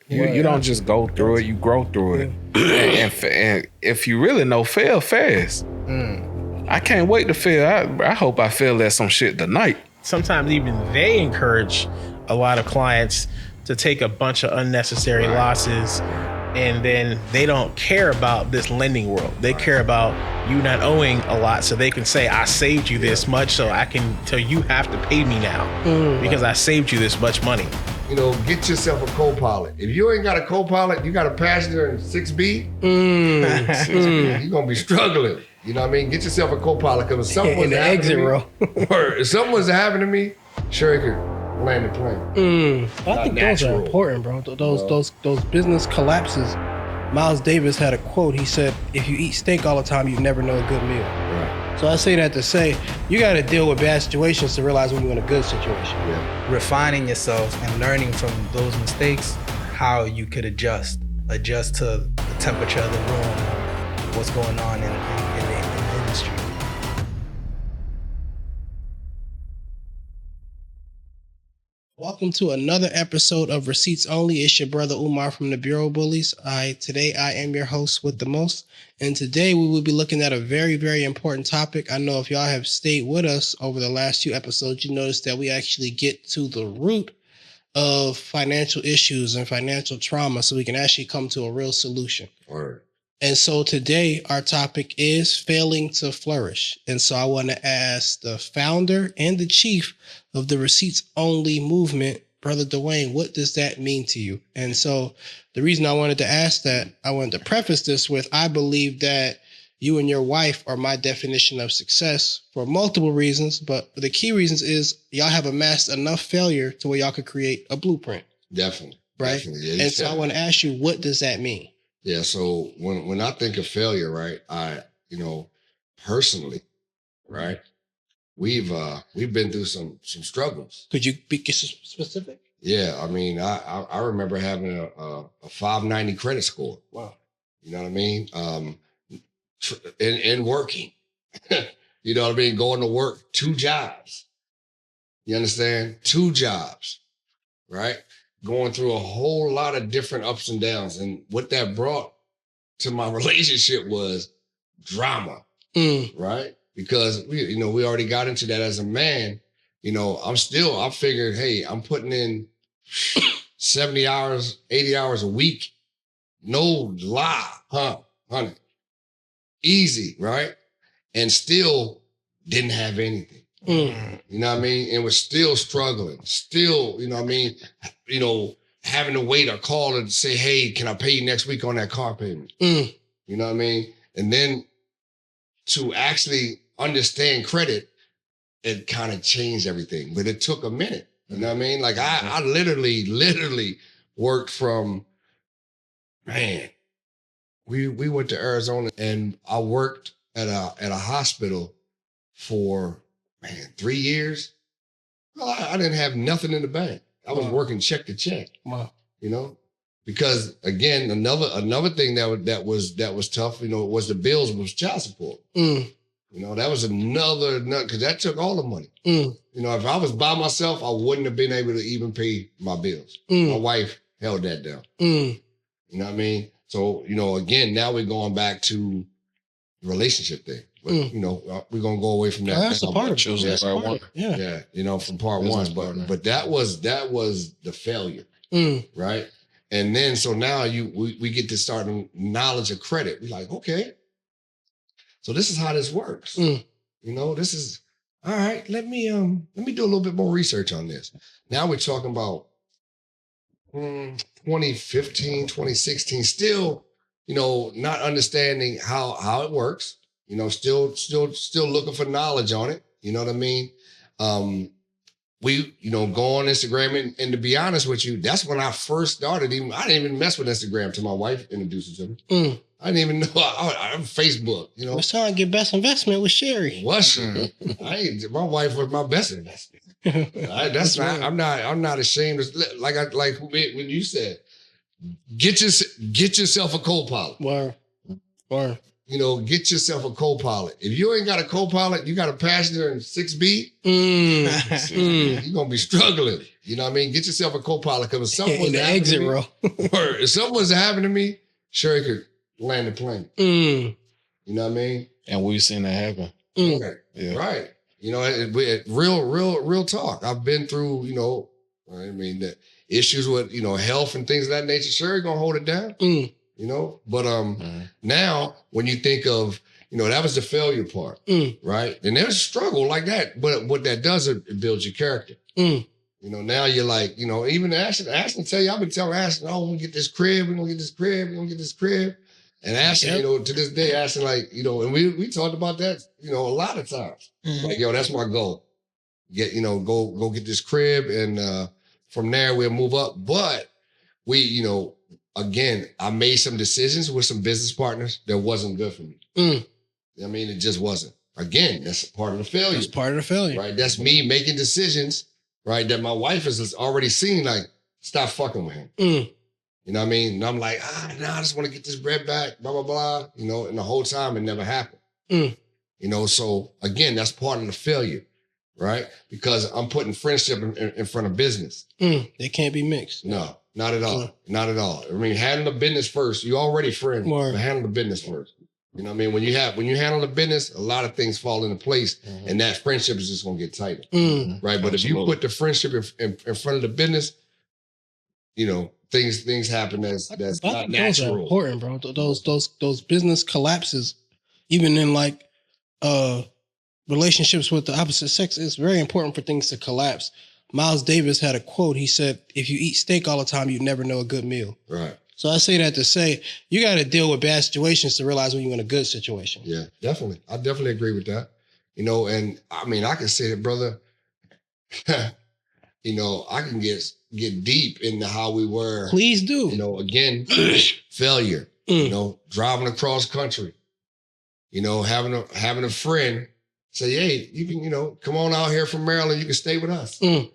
You don't just go through it, you grow through it. And if you really know, fail fast. I can't wait to fail. I hope I fail at some shit tonight. Sometimes even they encourage a lot of clients to take a bunch of unnecessary losses, and then they don't care about this lending world. They care about you not owing a lot, so they can say, I saved you this much, so I can tell you have to pay me now because I saved you this much money. You know, get yourself a co-pilot. If you ain't got a co-pilot, you got a passenger in 6B, you're going to be struggling. You know what I mean? Get yourself a co-pilot, because if something was happening to me, or if something was happening to me, sure it could land the plane. I think those are important, bro. Those business collapses. Miles Davis had a quote. He said, if you eat steak all the time, you never know a good meal. Right. So I say that to say, you got to deal with bad situations to realize when you're in a good situation. Yeah. Refining yourself and learning from those mistakes, how you could adjust to the temperature of the room, what's going on in the industry. Welcome to another episode of Receipts Only. It's your brother Umar from the Bureau Bullies. Today I am your host with the most, and today we will be looking at a very, very important topic. I know if y'all have stayed with us over the last two episodes, you noticed that we actually get to the root of financial issues and financial trauma, so we can actually come to a real solution. Word. And so today our topic is failing to flourish. And so I want to ask the founder and the chief of the Receipts Only movement, Brother Dwayne, what does that mean to you? And so the reason I wanted to ask that, I wanted to preface this with, I believe that you and your wife are my definition of success for multiple reasons, but the key reasons is y'all have amassed enough failure to where y'all could create a blueprint. Definitely. Right? Definitely. Yeah, and so I want to ask you, what does that mean? Yeah, so when I think of failure, right, personally, right, we've been through some struggles. Could you be specific? Yeah, I mean, I remember having a 590 credit score. Wow. You know what I mean? And working. You know what I mean? Going to work, 2 jobs. You understand? 2 jobs, right? Going through a whole lot of different ups and downs. And what that brought to my relationship was drama, right? Because we already got into that as a man. You know, I figured, hey, I'm putting in 70 hours, 80 hours a week. No lie, honey. Easy, right? And still didn't have anything. You know what I mean? And was still struggling, still, you know what I mean? You know, having to wait or call and say, hey, can I pay you next week on that car payment? You know what I mean? And then to actually understand credit, it kind of changed everything. But it took a minute. You know what I mean? Like I literally worked from, man, we went to Arizona and I worked at a hospital for 3 years. Well, I didn't have nothing in the bank. I was working check to check. Wow. You know, because again, another thing that was tough. You know, was the bills was child support. You know, that was another because that took all the money. You know, if I was by myself, I wouldn't have been able to even pay my bills. My wife held that down. You know what I mean? So, you know, again, now we're going back to the relationship thing. But, you know, we're going to go away from that. That's a part of it. That's part one. Yeah, you know, from part one. But that was the failure, right? And then, so now we get to start knowledge of credit. We're like, okay, so this is how this works. You know, this is, all right, let me do a little bit more research on this. Now we're talking about 2015, 2016, still, you know, not understanding how it works, you know, still looking for knowledge on it. You know what I mean? We, you know, go on Instagram and to be honest with you, that's when I first started. I didn't even mess with Instagram till my wife introduced it to me. I didn't even know I'm Facebook, you know. It's time to get best investment with Sherry. Was she? My wife was my best investment. I'm not ashamed. Like when you said, get yourself a co-pilot. Word. get yourself a co-pilot. If you ain't got a co-pilot, you got a passenger in 6B, you're going to be struggling. You know what I mean? Get yourself a co-pilot because if something was in the to happen exit to me, row. or if something was to happen to me, sure, it could land the plane. You know what I mean? And we've seen that happen. Okay. Yeah. Right. Real talk. I've been through, the issues with, health and things of that nature. Sure, going to hold it down, But now when you think of, that was the failure part, right? And there's a struggle like that. But what that does, it builds your character. Now you're like, even Ashton tell you, I've been telling Ashton, we're going to get this crib. We're going to get this crib. We're going to get this crib. And Ashton, to this day, Ashton, like, and we talked about that, a lot of times. Like, that's my goal. Go get this crib. And from there, we'll move up. But we, again, I made some decisions with some business partners that wasn't good for me. I mean, it just wasn't. Again, that's part of the failure. That's part of the failure. Right? That's me making decisions, right, that my wife has already seen, like, stop fucking with him. You know what I mean? And I'm like, I just want to get this bread back, blah, blah, blah. And the whole time it never happened. So again, that's part of the failure, right? Because I'm putting friendship in front of business. They can't be mixed. No, not at all. Not at all. I mean, handle the business first. You already friends, but handle the business first. You know what I mean? When you handle the business, a lot of things fall into place, and that friendship is just gonna get tighter, right? But if you put the friendship in front of the business, things happen that's not natural. Those are important, bro. Those business collapses, even in like relationships with the opposite sex, it's very important for things to collapse. Miles Davis had a quote. He said, "If you eat steak all the time, you never know a good meal." Right. So I say that to say you got to deal with bad situations to realize when you're in a good situation. Yeah, definitely. I definitely agree with that. And I mean, I can say that, brother. I can get deep into how we were. Please do. Again, failure. Driving across country. Having a friend say, "Hey, you can, come on out here from Maryland. You can stay with us," and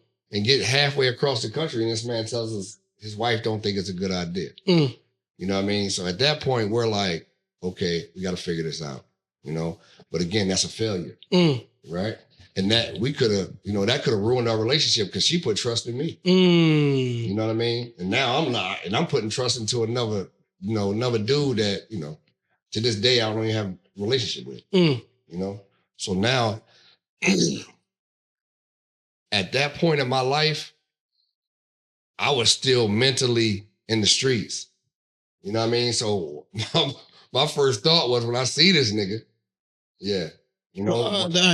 get halfway across the country, and this man tells us his wife don't think it's a good idea. You know what I mean? So at that point, we're like, okay, we got to figure this out. But again, that's a failure, right? And that we could have, that could have ruined our relationship because she put trust in me. You know what I mean? And now I'm not, and I'm putting trust into another dude that, to this day, I don't even have a relationship with, So now, at that point in my life, I was still mentally in the streets. You know what I mean? So my first thought was when I see this nigga,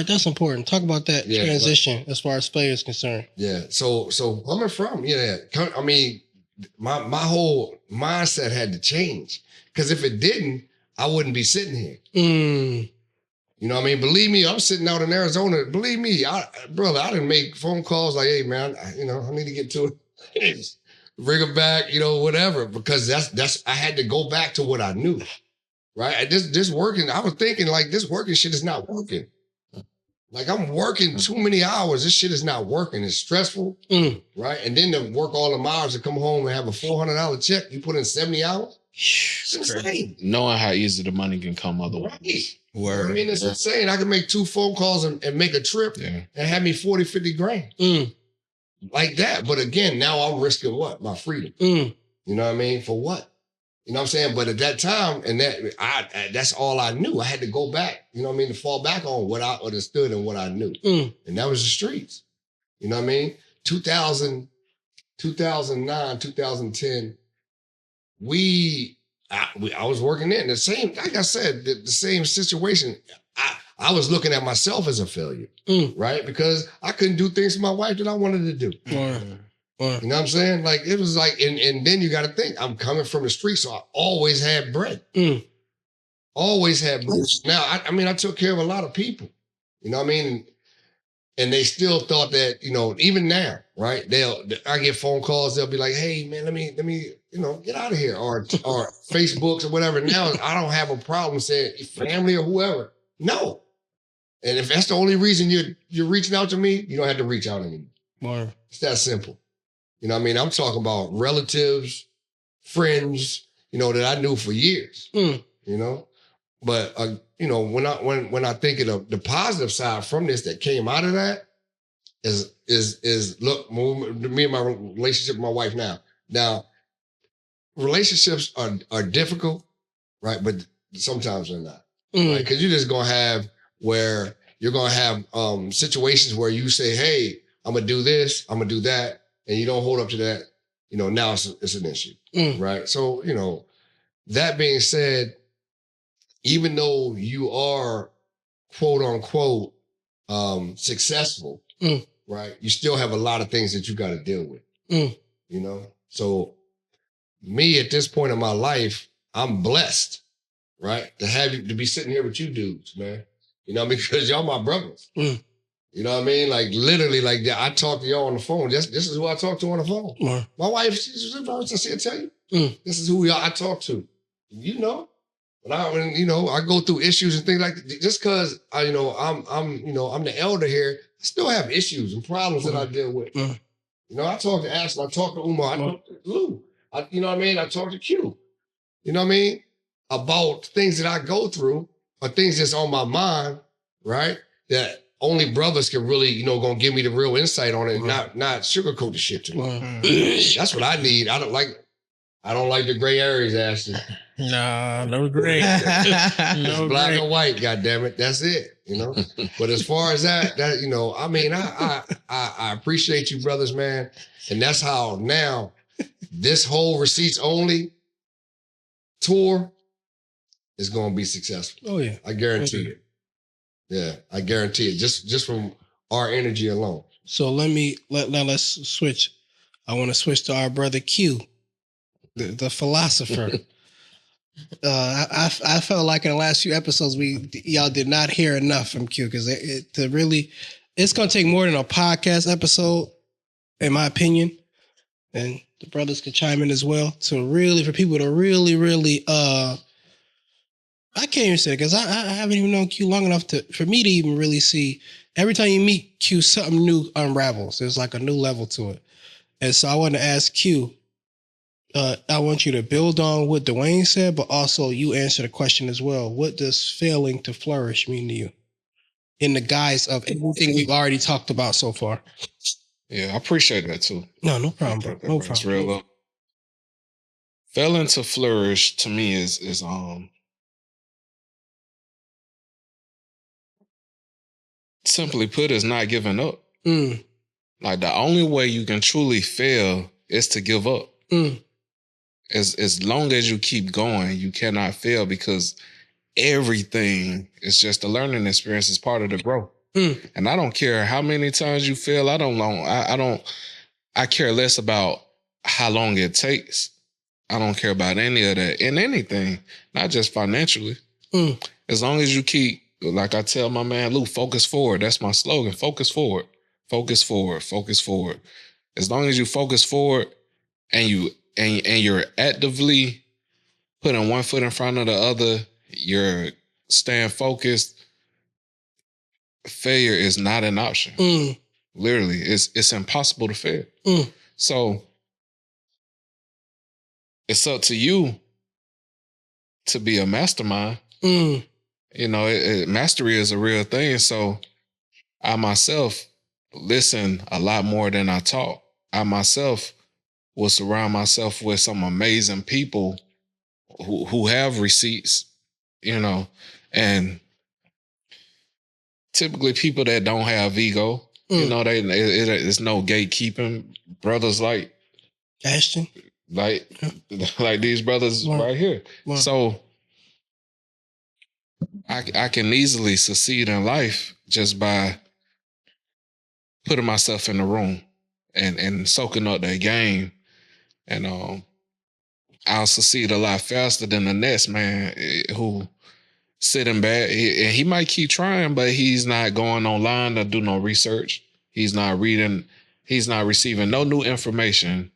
that's important. Talk about that transition as far as failure is concerned. Yeah. So coming from, I mean, my whole mindset had to change because if it didn't, I wouldn't be sitting here. You know what I mean? Believe me, I'm sitting out in Arizona. Believe me, brother, I didn't make phone calls like, "Hey man, I need to get to it." Bring it back, whatever, because that's I had to go back to what I knew, right? This working, I was thinking like this working shit is not working. Like I'm working too many hours. This shit is not working. It's stressful, right? And then to work all the hours to come home and have a $400 check, you put in 70 hours. It's insane. Knowing how easy the money can come otherwise. Word. I mean, it's insane. I can make 2 phone calls and make a trip and have me 40, 50 grand. Like that. But again, now I'm risking what? My freedom. You know what I mean? For what? You know what I'm saying? But at that time, and that's all I knew. I had to go back, you know what I mean, to fall back on what I understood and what I knew. And that was the streets. You know what I mean? 2009, 2010, I was working in the same, like I said, the same situation. I was looking at myself as a failure, right? Because I couldn't do things for my wife that I wanted to do. You know what I'm saying? Like, it was like, and then you got to think, I'm coming from the street, so I always had bread. Always had bread. Now, I mean, I took care of a lot of people, you know what I mean? And they still thought that, even now, right? I get phone calls, they'll be like, "Hey man, let me, get out of here," or Facebooks or whatever. Now I don't have a problem saying family or whoever. No. And if that's the only reason you're reaching out to me, you don't have to reach out anymore. It's that simple. You know what I mean? I'm talking about relatives, friends, that I knew for years. But you know, when I think of the positive side from this that came out of that is look, me and my relationship with my wife now. Now, relationships are difficult, right? But sometimes they're not, right? Because you're just gonna have where you're gonna have situations where you say, "Hey, I'm gonna do this, I'm gonna do that," and you don't hold up to that. You know, now it's an issue, right? So, you know, that being said, even though you are quote unquote successful, right? You still have a lot of things that you got to deal with, you know? So me at this point in my life, I'm blessed, right? To be sitting here with you dudes, man. You know, because y'all my brothers. You know what I mean? Like literally, like I talk to y'all on the phone. This is who I talk to on the phone. My wife, she'll tell you. This is who I talk to. You know. But you know, I go through issues and things like that. Just because I'm the elder here, I still have issues and problems that I deal with. You know, I talk to Ashton, I talk to Umar, I talk to Lou. You know what I mean? I talk to Q. You know what I mean? About things that I go through or things that's on my mind, right? That only brothers can really, you know, gonna give me the real insight on it and not sugarcoat the shit to me. That's what I need. I don't like the gray areas, Ashton. Nah, no gray. No black or white, goddammit. That's it, you know. But as far as that, you know, I mean, I appreciate you, brothers, man. And that's how now this whole receipts only tour is gonna be successful. Oh yeah. I guarantee it. Yeah, I guarantee it. Just from our energy alone. So let's switch. I want to switch to our brother Q, the philosopher. I felt like in the last few episodes y'all did not hear enough from Q because it's gonna take more than a podcast episode, in my opinion, and the brothers could chime in as well for people to really I can't even say it because I haven't even known Q long enough for me to even really see. Every time you meet Q, something new unravels. There's like a new level to it, and so I want to ask Q. I want you to build on what Dwayne said, but also you answer the question as well. What does failing to flourish mean to you in the guise of everything we've already talked about so far? Yeah, I appreciate that too. No problem, bro. No problem. It's real up. Failing to flourish to me is simply put is not giving up. Like the only way you can truly fail is to give up. As long as you keep going, you cannot fail because everything is just a learning experience. It's part of the growth. And I don't care how many times you fail. I care less about how long it takes. I don't care about any of that in anything, not just financially. As long as you keep, like I tell my man Lou, focus forward. That's my slogan. Focus forward. Focus forward. Focus forward. As long as you focus forward and you're actively putting one foot in front of the other, you're staying focused, failure is not an option. Literally, it's impossible to fail. So it's up to you to be a mastermind. You know, mastery is a real thing. So I myself listen a lot more than I talk. I myself will surround myself with some amazing people who have receipts, you know, and typically people that don't have ego, you know, it's no gatekeeping. Brothers like Ashton, like these brothers right here. So I can easily succeed in life just by putting myself in the room and soaking up that game. And I'll succeed a lot faster than the next man who sitting back. He might keep trying, but he's not going online to do no research. He's not reading. He's not receiving no new information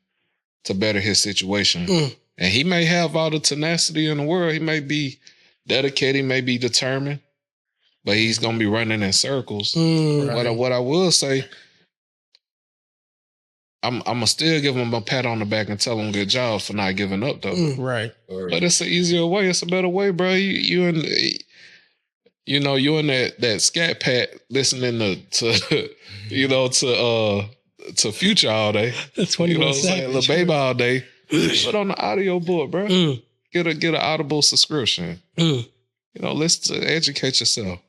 to better his situation. And he may have all the tenacity in the world. He may be dedicated, he may be determined, but he's going to be running in circles. What I will say, I'm still give them a pat on the back and tell them good job for not giving up though. Right. But it's an easier way. It's a better way, bro. You in that scat pack listening to to Future all day. 21 Savage. Lil Baby all day. Put on the audio book, bro. Get an Audible subscription. Listen to educate yourself.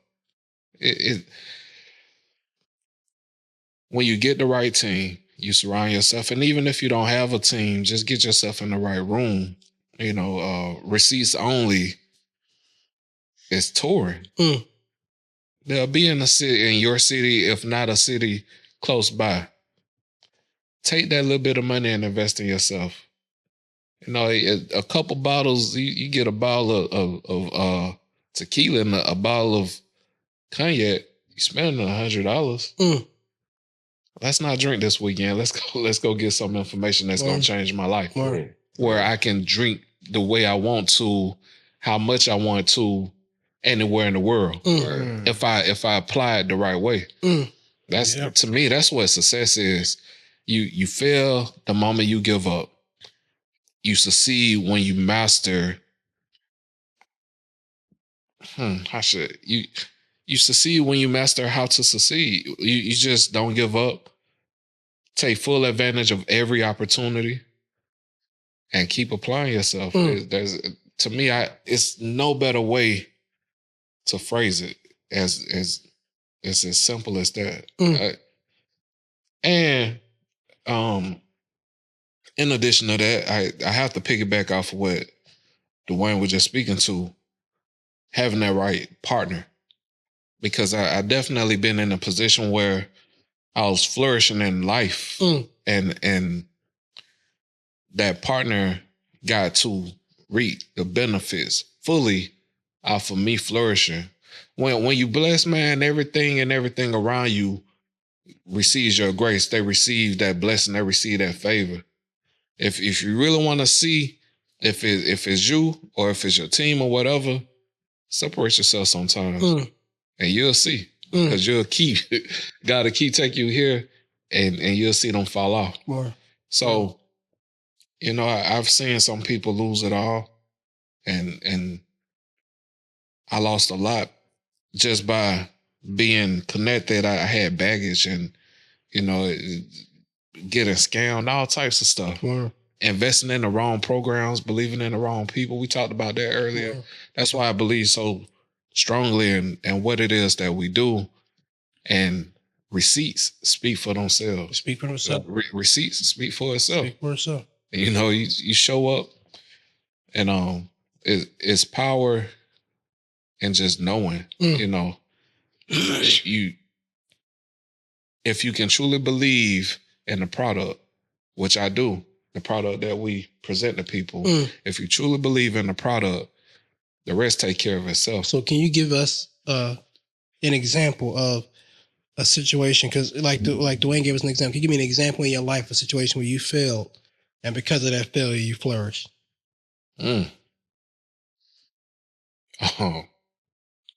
When you get the right team, you surround yourself, and even if you don't have a team, just get yourself in the right room. Receipts only is touring. They'll be in your city, if not a city close by. Take that little bit of money and invest in yourself. A couple bottles, you get a bottle of tequila and a bottle of cognac, you spending $100. Let's not drink this weekend. Let's go get some information that's gonna change my life. Where I can drink the way I want to, how much I want to, anywhere in the world. If I apply it the right way. To me, that's what success is. You fail the moment you give up. You succeed when you master. You succeed when you master how to succeed. You just don't give up. Take full advantage of every opportunity and keep applying yourself. To me, it's no better way to phrase it as it's as simple as that. In addition to that, I have to piggyback off of what Dwayne was just speaking to, having that right partner. Because I definitely been in a position where I was flourishing in life and that partner got to reap the benefits fully off of me flourishing. When you bless, man, everything around you receives your grace. They receive that blessing. They receive that favor. If you really want to see if it's you or if it's your team or whatever, separate yourself sometimes and you'll see. Because you'll gotta keep taking you here and you'll see them fall off. So, I've seen some people lose it all and I lost a lot just by being connected. I had baggage and, getting scammed, all types of stuff. Investing in the wrong programs, believing in the wrong people. We talked about that earlier. That's why I believe so strongly in what it is that we do. And receipts speak for themselves. Speak for themselves. Receipts speak for itself. Speak for itself. You show up and it's power in just knowing, if you can truly believe in the product, which I do, the product that we present to people, if you truly believe in the product, the rest take care of itself. So can you give us an example of a situation? Because like Dwayne gave us an example. Can you give me an example in your life, a situation where you failed and because of that failure, you flourished? Oh.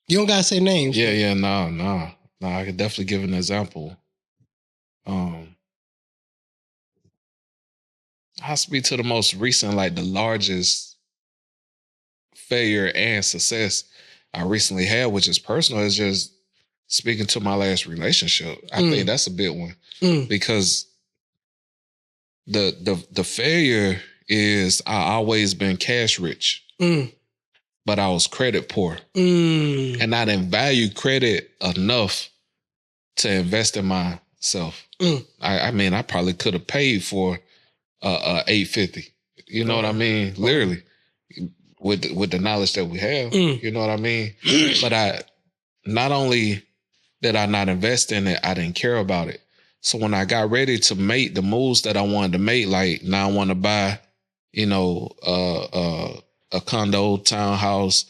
You don't got to say names. Yeah, no. I could definitely give an example. I'll speak to the most recent, like the largest failure and success I recently had, which is personal, is just speaking to my last relationship. I think that's a big one because the failure is I always been cash rich, but I was credit poor, and I didn't value credit enough to invest in myself. I probably could have paid for $850. You know what I mean? Literally, with the knowledge that we have. You know what I mean? But I not only did I not invest in it, I didn't care about it. So when I got ready to make the moves that I wanted to make, like now I want to buy, a condo, townhouse.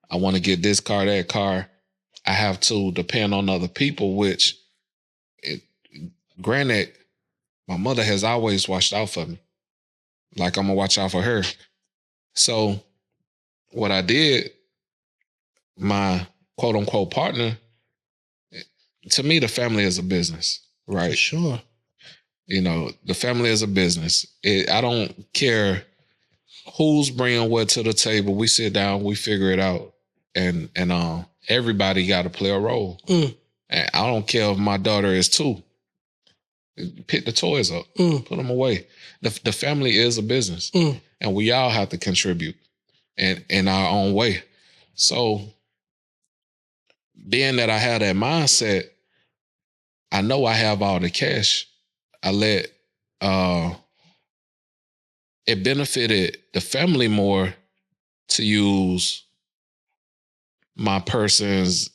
I want to get this car, that car. I have to depend on other people, which, granted, my mother has always watched out for me. Like I'm going to watch out for her. So what I did, my quote unquote partner, to me, the family is a business, right? For sure. You know, the family is a business. I don't care who's bringing what to the table. We sit down, we figure it out, and everybody got to play a role. And I don't care if my daughter is 2. Pick the toys up, put them away. The family is a business, and we all have to contribute in our own way. So, being that I have that mindset, I know I have all the cash. I let it benefited the family more to use my ex-person's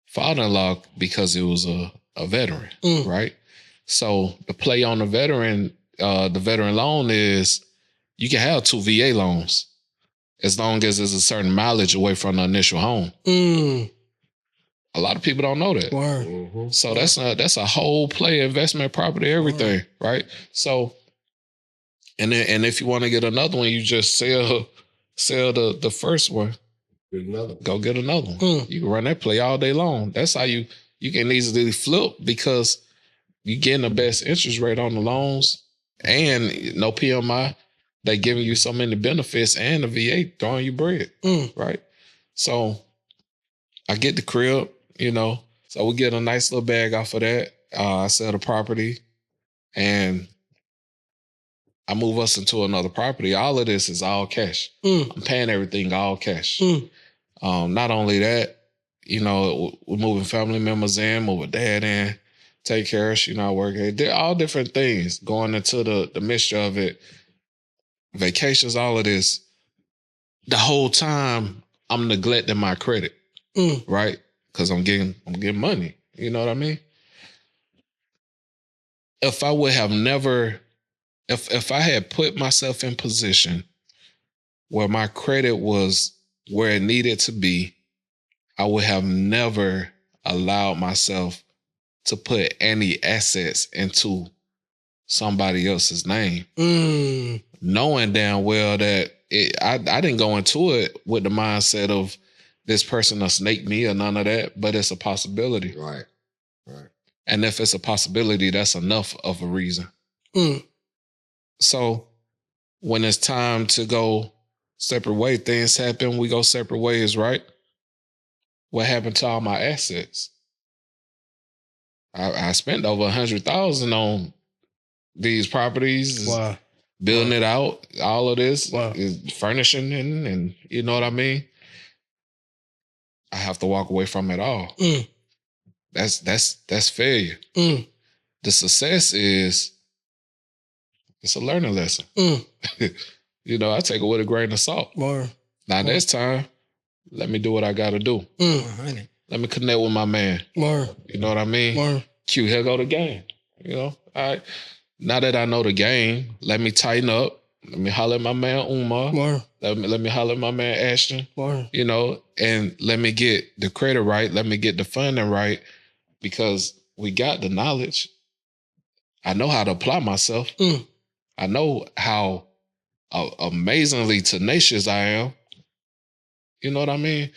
father-in-law because it was a veteran, right? So the play on the veteran loan is you can have 2 VA loans as long as there's a certain mileage away from the initial home. A lot of people don't know that. So that's a whole play, investment, property, everything, right? So, and if you want to get another one, you just sell the first one. Go get another one. You can run that play all day long. That's how you can easily flip because you're getting the best interest rate on the loans and no PMI. They giving you so many benefits and the VA throwing you bread, right? So I get the crib, you know. So we get a nice little bag off of that. I sell the property and I move us into another property. All of this is all cash. I'm paying everything all cash. Not only that, you know, we're moving family members in, moving dad in, take care of, you know, work. They're all different things going into the mixture of it. Vacations, all of this. The whole time I'm neglecting my credit, right? Because I'm getting money. You know what I mean? If I would have never, if I had put myself in position where my credit was where it needed to be, I would have never allowed myself to put any assets into somebody else's name. Knowing damn well that I didn't go into it with the mindset of this person will snake me or none of that, but it's a possibility. Right. And if it's a possibility, that's enough of a reason. So when it's time to go separate ways, things happen, we go separate ways, right? What happened to all my assets? I spent over $100,000 on these properties, building it out, all of this, furnishing and you know what I mean? I have to walk away from it all. That's failure. The success is it's a learning lesson. You know, I take it with a grain of salt. Now this time, let me do what I gotta do. Let me connect with my man. You know what I mean? Q, here go the game. You know, all right. Now that I know the game, let me tighten up. Let me holler at my man Umar. Let me holler at my man Ashton. You know, and let me get the credit right. Let me get the funding right. Because we got the knowledge. I know how to apply myself. I know how amazingly tenacious I am. You know what I mean?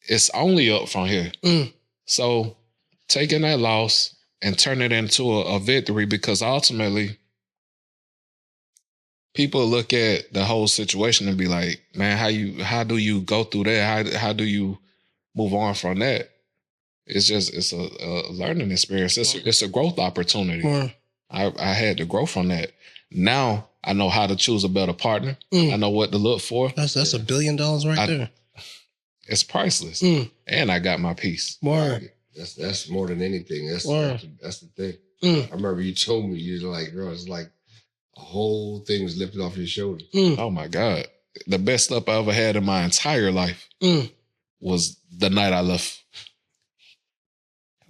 It's only up from here. So taking that loss and turn it into a victory, because ultimately people look at the whole situation and be like, man, how do you go through that? How do you move on from that? It's a learning experience. It's a growth opportunity. I had to grow from that. Now I know how to choose a better partner. I know what to look for. That's $1 billion right there. It's priceless. And I got my peace. That's more than anything. That's the thing. I remember you told me, you're like, bro, it's like a whole thing was lifted off your shoulders. Oh my God. The best sleep I ever had in my entire life was the night I left.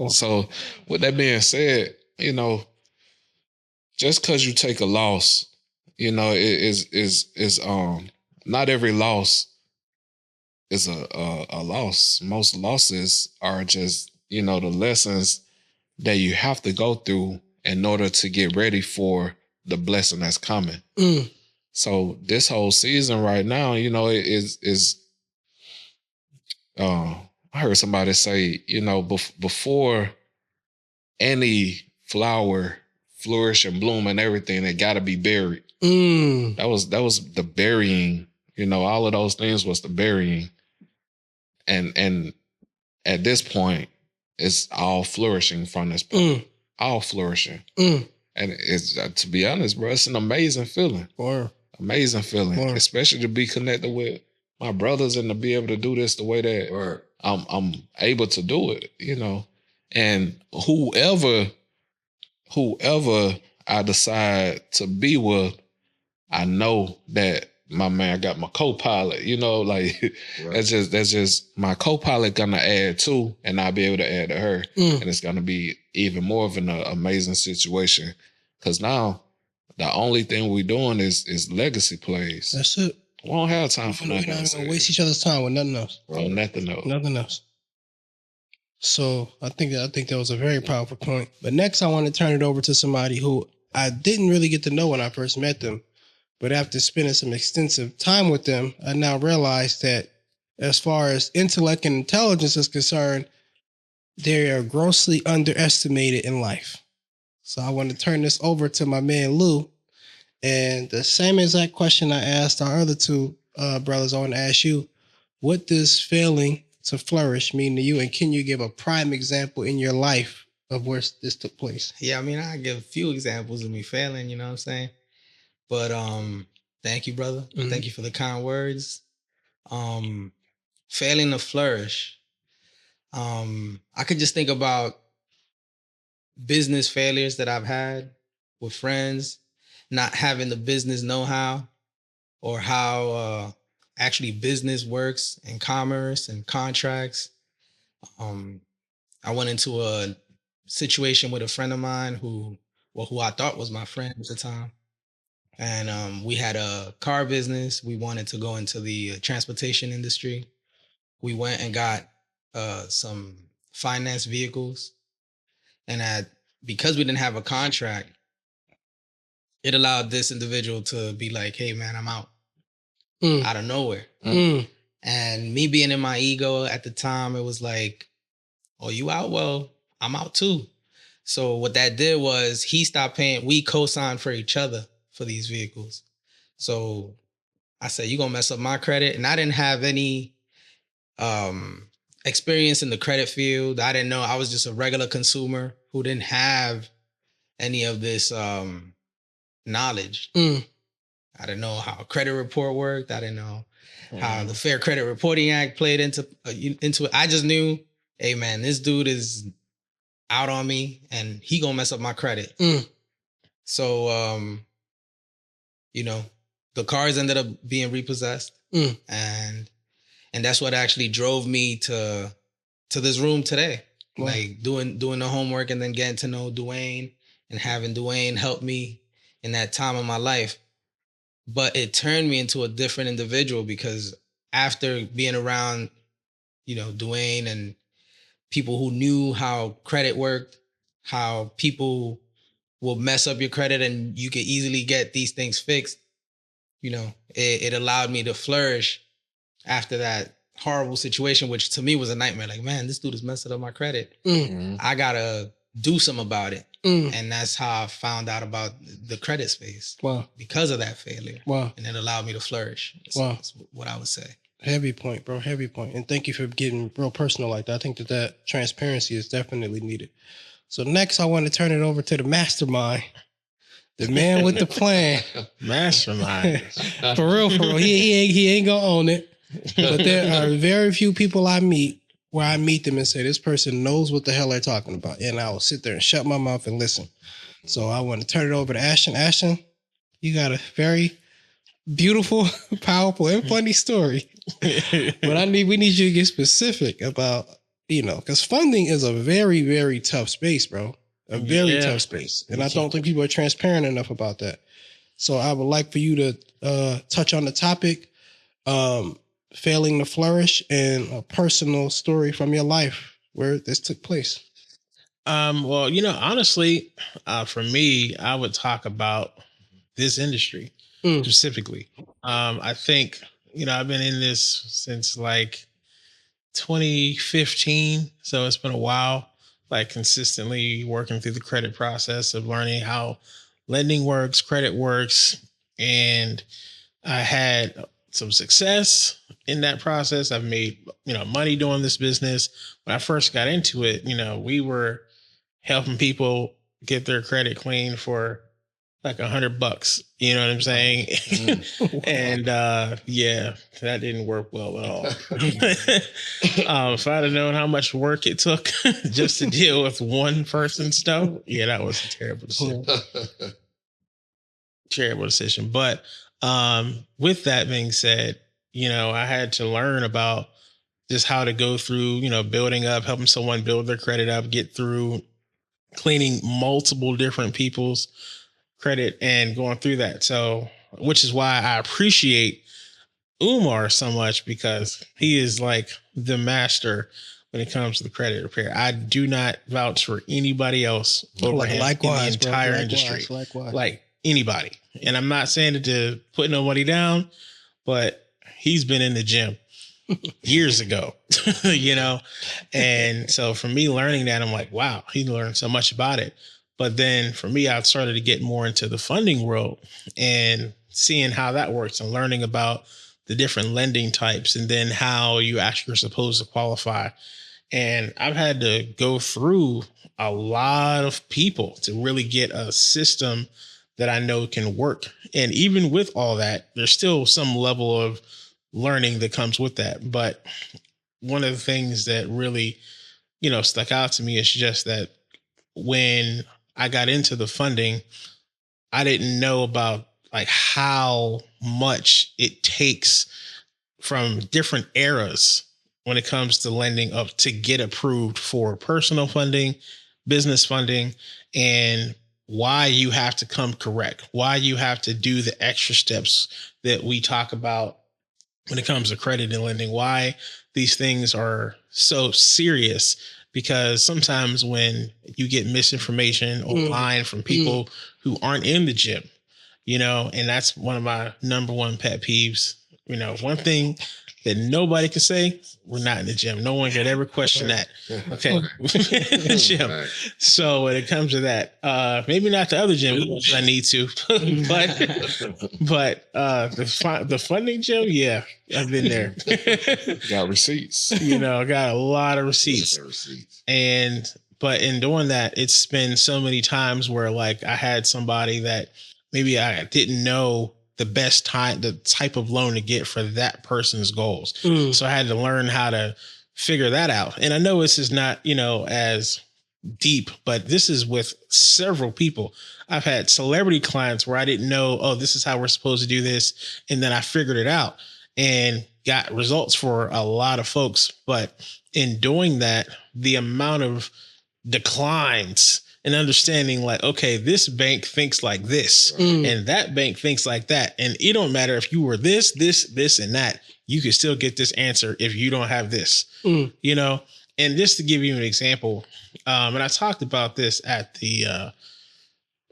So with that being said, you know, just because you take a loss, you know, is not every loss is a loss. Most losses are just, you know, the lessons that you have to go through in order to get ready for the blessing that's coming. So this whole season right now, you know, I heard somebody say, you know, before any flower flourish and bloom and everything, it got to be buried. That was the burying. You know, all of those things was the burying. And at this point, it's all flourishing from this point. All flourishing. And it's, to be honest, bro, it's an amazing feeling. Amazing feeling. Especially to be connected with my brothers and to be able to do this the way that I'm able to do it, you know. And whoever I decide to be with, I know that my man got my co-pilot, you know, like that's just my co-pilot gonna add to, and I'll be able to add to her. And it's gonna be even more of an amazing situation. Cause now the only thing we're doing is legacy plays. That's it. We don't have time for nothing. We're not gonna waste each other's time with nothing else. Nothing else. Nothing else. So I think that was a very powerful point. But next I want to turn it over to somebody who I didn't really get to know when I first met them. But after spending some extensive time with them, I now realize that as far as intellect and intelligence is concerned, they are grossly underestimated in life. So I want to turn this over to my man Lou. And the same exact question I asked our other two brothers, I want to ask you, what does failing to flourish mean to you? And can you give a prime example in your life of where this took place? Yeah, I mean, I give a few examples of me failing, you know what I'm saying? But thank you, brother. Thank you for the kind words. Failing to flourish. I could just think about business failures that I've had with friends, not having the business know-how or how actually business works and commerce and contracts. I went into a situation with a friend of mine who I thought was my friend at the time. And we had a car business. We wanted to go into the transportation industry. We went and got some finance vehicles. And because we didn't have a contract, it allowed this individual to be like, hey, man, I'm out. Out of nowhere. And me being in my ego at the time, it was like, oh, you out? Well, I'm out too. So what that did was he stopped paying. We co-signed for each other for these vehicles. So I said, you're going to mess up my credit. And I didn't have any experience in the credit field. I didn't know. I was just a regular consumer who didn't have any of this knowledge. I didn't know how a credit report worked. I didn't know how the Fair Credit Reporting Act played into it. I just knew, hey, man, this dude is out on me and he going to mess up my credit. So, you know, the cars ended up being repossessed. And that's what actually drove me to this room today. Wow. Like doing the homework and then getting to know Dwayne and having Dwayne help me in that time of my life. But it turned me into a different individual because after being around, you know, Dwayne and people who knew how credit worked, how people will mess up your credit and you can easily get these things fixed, you know, it allowed me to flourish after that horrible situation, which to me was a nightmare. Like, man, this dude is messing up my credit. I gotta do something about it. And that's how I found out about the credit space. Wow. Because of that failure. Wow. And it allowed me to flourish. That's what I would say. Heavy point, bro. Heavy point. And thank you for getting real personal like that. I think that transparency is definitely needed. So next I want to turn it over to the mastermind. The man with the plan. Mastermind. For real. He ain't gonna own it. But there are very few people I meet where I meet them and say, this person knows what the hell they're talking about. And I will sit there and shut my mouth and listen. So I want to turn it over to Ashton. Ashton, you got a very beautiful, powerful, and funny story. But we need you to get specific about, you know, because funding is a very, very tough space, bro. A very tough space. And I don't think people are transparent enough about that. So I would like for you to touch on the topic, failing to flourish, and a personal story from your life where this took place. Well, you know, honestly, for me, I would talk about this industry specifically. I think, you know, I've been in this since like 2015. So it's been a while. like consistently working through the credit process of learning how lending works, credit works. And I had some success in that process. I've made, money doing this business. When I first got into it, we were helping people get their credit clean for like $100. You know what I'm saying? And yeah, that didn't work well at all. If I'd have known how much work it took just to deal with one person's stuff, yeah, that was a terrible decision. Terrible decision. But with that being said, I had to learn about just how to go through, building up, helping someone build their credit up, get through cleaning multiple different people's credit and going through that. So, which is why I appreciate Umar so much, because he is like the master when it comes to the credit repair. I do not vouch for anybody else over him in the entire industry. Likewise. Like anybody. And I'm not saying it to put nobody down, but he's been in the gym years ago, And so for me learning that, I'm like, wow, he learned so much about it. But then for me, I started to get more into the funding world and seeing how that works and learning about the different lending types and then how you actually are supposed to qualify. And I've had to go through a lot of people to really get a system that I know can work. And even with all that, there's still some level of learning that comes with that. But one of the things that really, stuck out to me is just that when I got into the funding, I didn't know about like how much it takes from different eras when it comes to lending up to get approved for personal funding, business funding, and why you have to come correct, why you have to do the extra steps that we talk about when it comes to credit and lending, why these things are so serious. Because sometimes when you get misinformation online from people who aren't in the gym, and that's one of my number one pet peeves. One thing that nobody can say, we're not in the gym. No one could ever question that. Okay. Gym. So when it comes to that, maybe not the other gym I need to, but the funding gym, yeah, I've been there. Got receipts. I got a lot of receipts. But in doing that, it's been so many times where like I had somebody that maybe I didn't know the type of loan to get for that person's goals. So I had to learn how to figure that out. And I know this is not, as deep, but this is with several people. I've had celebrity clients where I didn't know, oh, this is how we're supposed to do this. And then I figured it out and got results for a lot of folks. But in doing that, the amount of declines and understanding like, okay, this bank thinks like this and that bank thinks like that. And it don't matter if you were this, and that, you can still get this answer if you don't have this, And just to give you an example, and I talked about this at the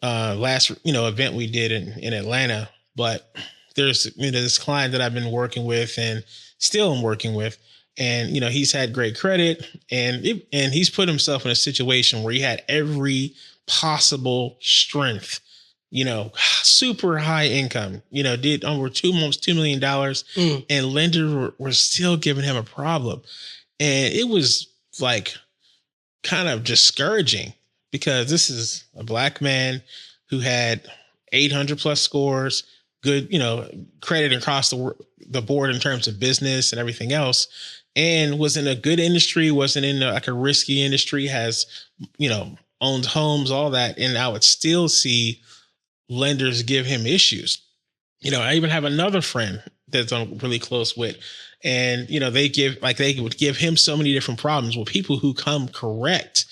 last, event we did in Atlanta, but there's, this client that I've been working with and still am working with. And, he's had great credit and he's put himself in a situation where he had every possible strength, super high income, did over almost $2 million and lenders were still giving him a problem. And it was like kind of discouraging because this is a Black man who had 800 plus scores, good, credit across the board in terms of business and everything else. And was in a good industry, wasn't in like a risky industry, has, owns homes, all that. And I would still see lenders give him issues. I even have another friend that I'm really close with. And, they would give him so many different problems with people who come correct.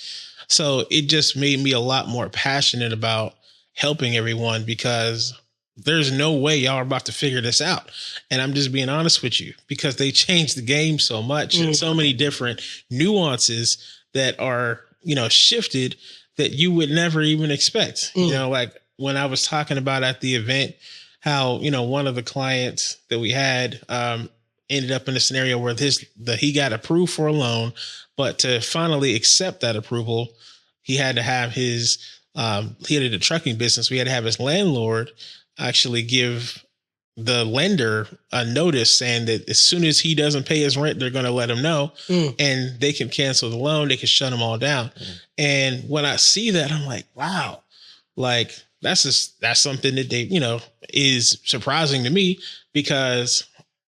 So it just made me a lot more passionate about helping everyone because there's no way y'all are about to figure this out. And I'm just being honest with you because they changed the game so much and so many different nuances that are, shifted that you would never even expect. Like when I was talking about at the event, how, one of the clients that we had, ended up in a scenario where he got approved for a loan, but to finally accept that approval, he had to have his he had a trucking business. We had to have his landlord actually give the lender a notice saying that as soon as he doesn't pay his rent, they're going to let him know and they can cancel the loan. They can shut them all down. And when I see that, I'm like, wow, like that's something that they, is surprising to me, because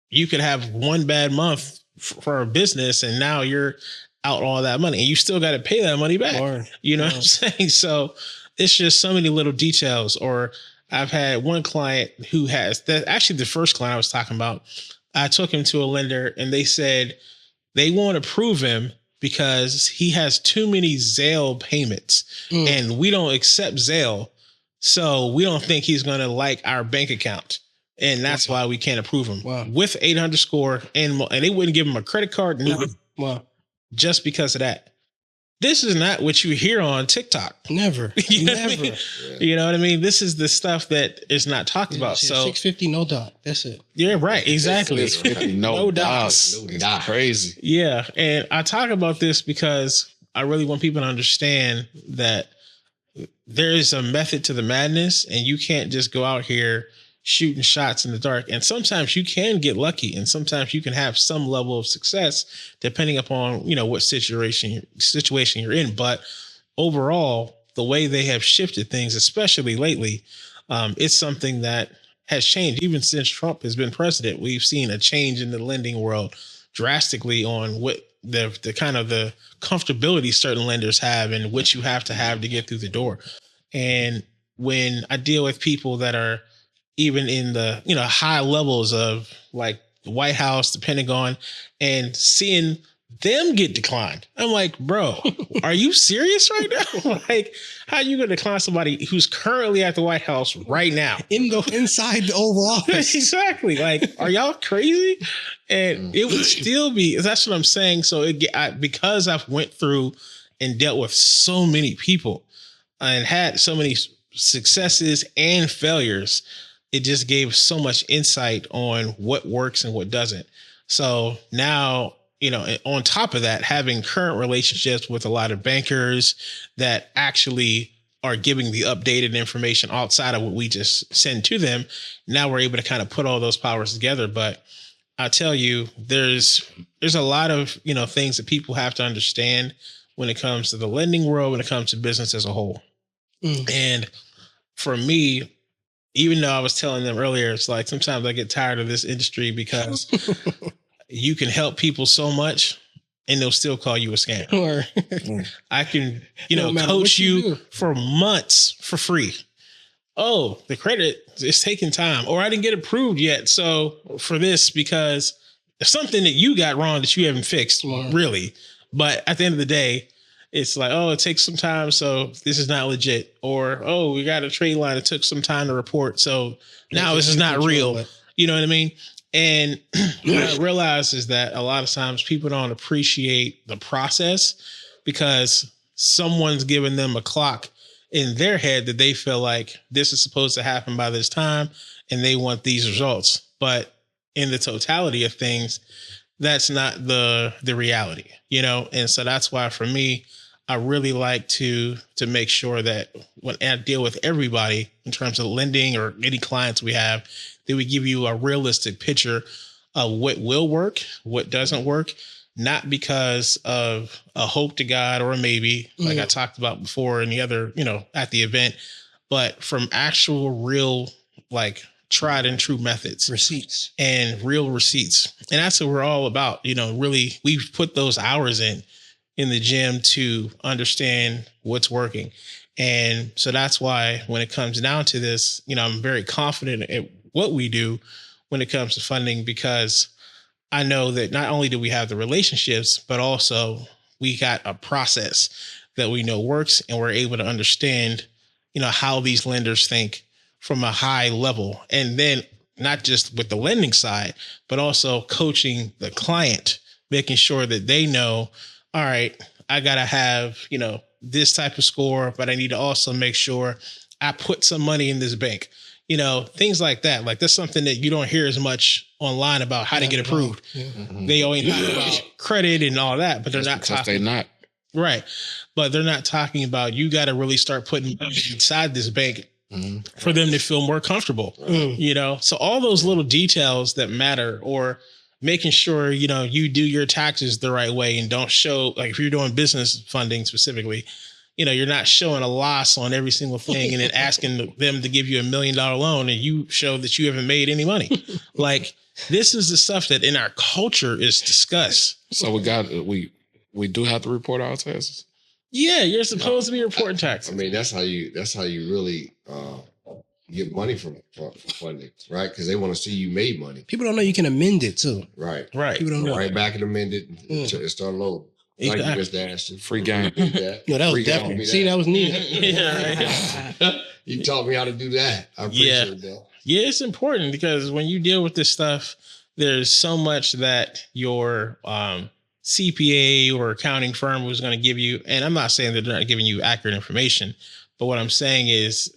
you could have one bad month for a business and now you're out all that money and you still got to pay that money back. You know what I'm saying? So it's just so many little details. Or I've had one client who has that, actually the first client I was talking about, I took him to a lender and they said they won't approve him because he has too many Zelle payments and we don't accept Zelle. So we don't think he's going to like our bank account. And that's why we can't approve him with 800 score and they wouldn't give him a credit card. Just because of that. This is not what you hear on TikTok. Never. You know Never. what I mean? You know what I mean? This is the stuff that is not talked about. So 650, no dot. That's it. Yeah, right. Exactly. 650, no dots. It's crazy. Yeah. And I talk about this because I really want people to understand that there is a method to the madness and you can't just go out here shooting shots in the dark. And sometimes you can get lucky and sometimes you can have some level of success depending upon, what situation you're in. But overall, the way they have shifted things, especially lately, it's something that has changed. Even since Trump has been president, we've seen a change in the lending world drastically on what the kind of the comfortability certain lenders have and what you have to get through the door. And when I deal with people that are even in the, high levels of like the White House, the Pentagon, and seeing them get declined, I'm like, bro, are you serious right now? Like, how are you going to decline somebody who's currently at the White House right now? Inside the Oval Office. Exactly. Like, are y'all crazy? And it would still be, that's what I'm saying. So because I've went through and dealt with so many people and had so many successes and failures, it just gave so much insight on what works and what doesn't. So now, on top of that, having current relationships with a lot of bankers that actually are giving the updated information outside of what we just send to them, now we're able to kind of put all those powers together. But I tell you, there's a lot of, things that people have to understand when it comes to the lending world, when it comes to business as a whole. And for me, even though I was telling them earlier, it's like sometimes I get tired of this industry because you can help people so much and they'll still call you a scam. I can, coach you for months for free. Oh, the credit is taking time, or I didn't get approved yet. So for this, because there's something that you got wrong that you haven't fixed, really. But at the end of the day, it's like, oh, it takes some time, so this is not legit. Or, oh, we got a trade line. It took some time to report, so now this is not real. You know what I mean? And what I realize is that a lot of times people don't appreciate the process because someone's giving them a clock in their head that they feel like this is supposed to happen by this time and they want these results. But in the totality of things, that's not the reality, And so that's why for me, I really like to make sure that when I deal with everybody in terms of lending or any clients we have, that we give you a realistic picture of what will work, what doesn't work, not because of a hope to God or a maybe, like I talked about before in the other, at the event, but from actual real, like tried and true methods, receipts and real receipts. And that's what we're all about. Really, we've put those hours in the gym to understand what's working. And so that's why when it comes down to this, I'm very confident in what we do when it comes to funding, because I know that not only do we have the relationships, but also we got a process that we know works, and we're able to understand, how these lenders think from a high level. And then not just with the lending side, but also coaching the client, making sure that they know, all right, I got to have, this type of score, but I need to also make sure I put some money in this bank. things like that. Like that's something that you don't hear as much online about how to get approved. They only talk about credit and all that, but they're not talking. They're not. Right. But they're not talking about you got to really start putting money inside this bank for them to feel more comfortable. So all those little details that matter, or making sure, you do your taxes the right way and don't show, like if you're doing business funding specifically, you're not showing a loss on every single thing and then asking them to give you $1 million loan and you show that you haven't made any money. Like this is the stuff that in our culture is discussed. So we do have to report our taxes. Yeah, you're supposed to be reporting taxes. I mean, that's how you really get money from funding, right? Because they want to see you made money. People don't know you can amend it too. Right. People don't know. Right back and amend it and start loading. Thank you, Mr. Ashton. Free game. No, that was definitely. See, that was needed. You taught me how to do that. I appreciate that. Yeah, it's important because when you deal with this stuff, there's so much that your CPA or accounting firm was going to give you. And I'm not saying that they're not giving you accurate information, but what I'm saying is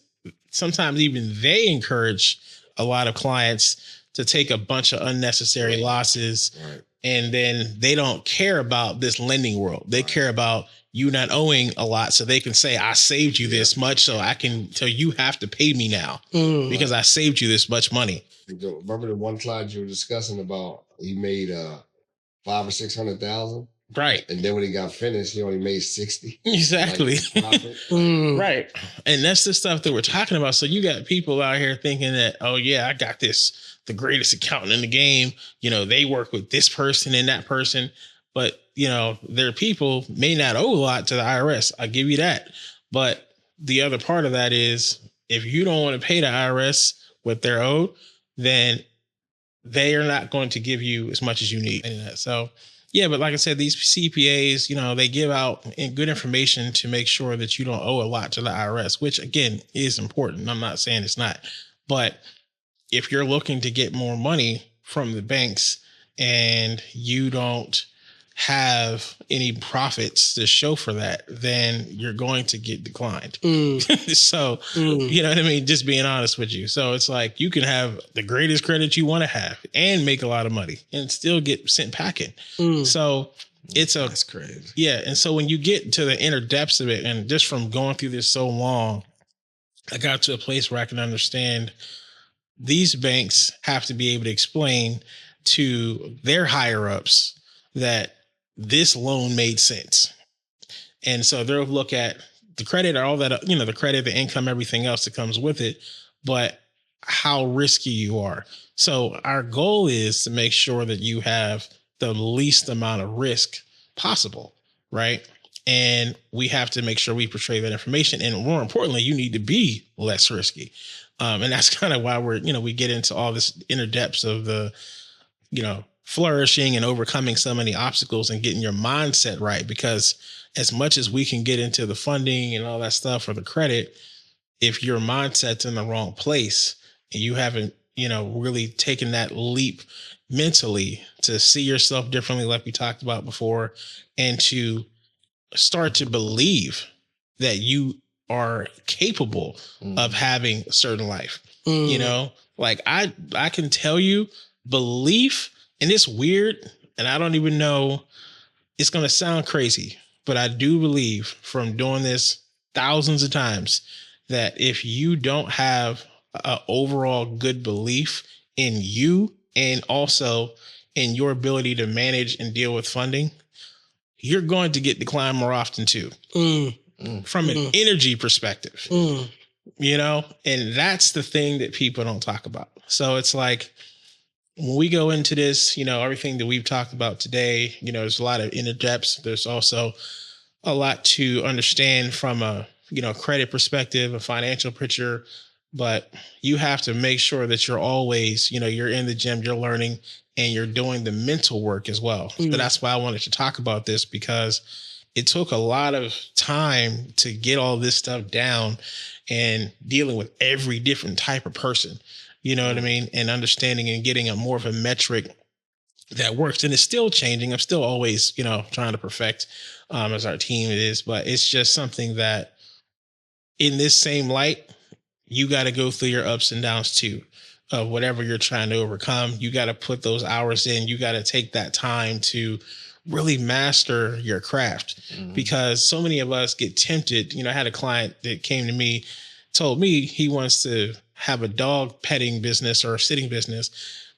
sometimes even they encourage a lot of clients to take a bunch of unnecessary losses. Right. And then they don't care about this lending world. They care about you not owing a lot. So they can say, I saved you this much. So you have to pay me now because I saved you this much money. Remember the one client you were discussing about, he made $500,000 or $600,000. Right. And then when he got finished, he only made 60. Exactly. Right. And that's the stuff that we're talking about. So you got people out here thinking that, oh yeah, I got the greatest accountant in the game. They work with this person and that person, but their people may not owe a lot to the IRS. I'll give you that. But the other part of that is if you don't want to pay the IRS what they're owed, then they are not going to give you as much as you need. So yeah, but like I said, these CPAs, they give out good information to make sure that you don't owe a lot to the IRS, which again is important. I'm not saying it's not, but if you're looking to get more money from the banks and you don't have any profits to show for that, then you're going to get declined. So, you know what I mean? Just being honest with you. So it's like you can have the greatest credit you want to have and make a lot of money and still get sent packing. So that's crazy. Yeah. And so when you get to the inner depths of it, and just from going through this so long, I got to a place where I can understand these banks have to be able to explain to their higher ups that this loan made sense. And so they'll look at the credit, all that, the credit, the income, everything else that comes with it, but how risky you are. So our goal is to make sure that you have the least amount of risk possible, right? And we have to make sure we portray that information. And more importantly, you need to be less risky. And that's kind of why we get into all this inner depths of the, flourishing and overcoming so many obstacles and getting your mindset right. Because as much as we can get into the funding and all that stuff or the credit, if your mindset's in the wrong place and you haven't, really taken that leap mentally to see yourself differently, like we talked about before, and to start to believe that you are capable of having a certain life, like I can tell you belief. And it's weird, and I don't even know, it's going to sound crazy, but I do believe from doing this thousands of times that if you don't have an overall good belief in you and also in your ability to manage and deal with funding, you're going to get declined more often too, from an energy perspective, and that's the thing that people don't talk about. So it's like, when we go into this, everything that we've talked about today, there's a lot of inner depths. There's also a lot to understand from a, credit perspective, a financial picture, but you have to make sure that you're always, you're in the gym, you're learning, and you're doing the mental work as well. So that's why I wanted to talk about this, because it took a lot of time to get all this stuff down and dealing with every different type of person. You know what I mean? And understanding and getting a more of a metric that works. And it's still changing. I'm still always, trying to perfect as our team is, but it's just something that in this same light, you got to go through your ups and downs too. Of whatever you're trying to overcome, you got to put those hours in. You got to take that time to really master your craft, because so many of us get tempted. I had a client that came to me, told me he wants to have a dog petting business or a sitting business.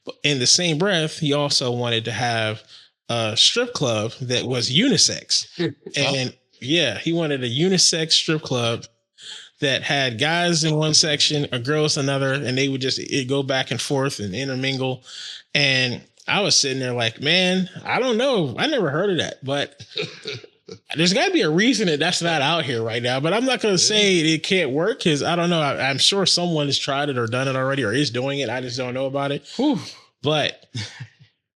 But in the same breath, he also wanted to have a strip club that was unisex. And he wanted a unisex strip club that had guys in one section or girls in another, and they would just go back and forth and intermingle. And I was sitting there like, man, I don't know. I never heard of that, but there's got to be a reason that that's not out here right now. But I'm not going to say it can't work, because I don't know. I'm sure someone has tried it or done it already or is doing it. I just don't know about it. Whew. But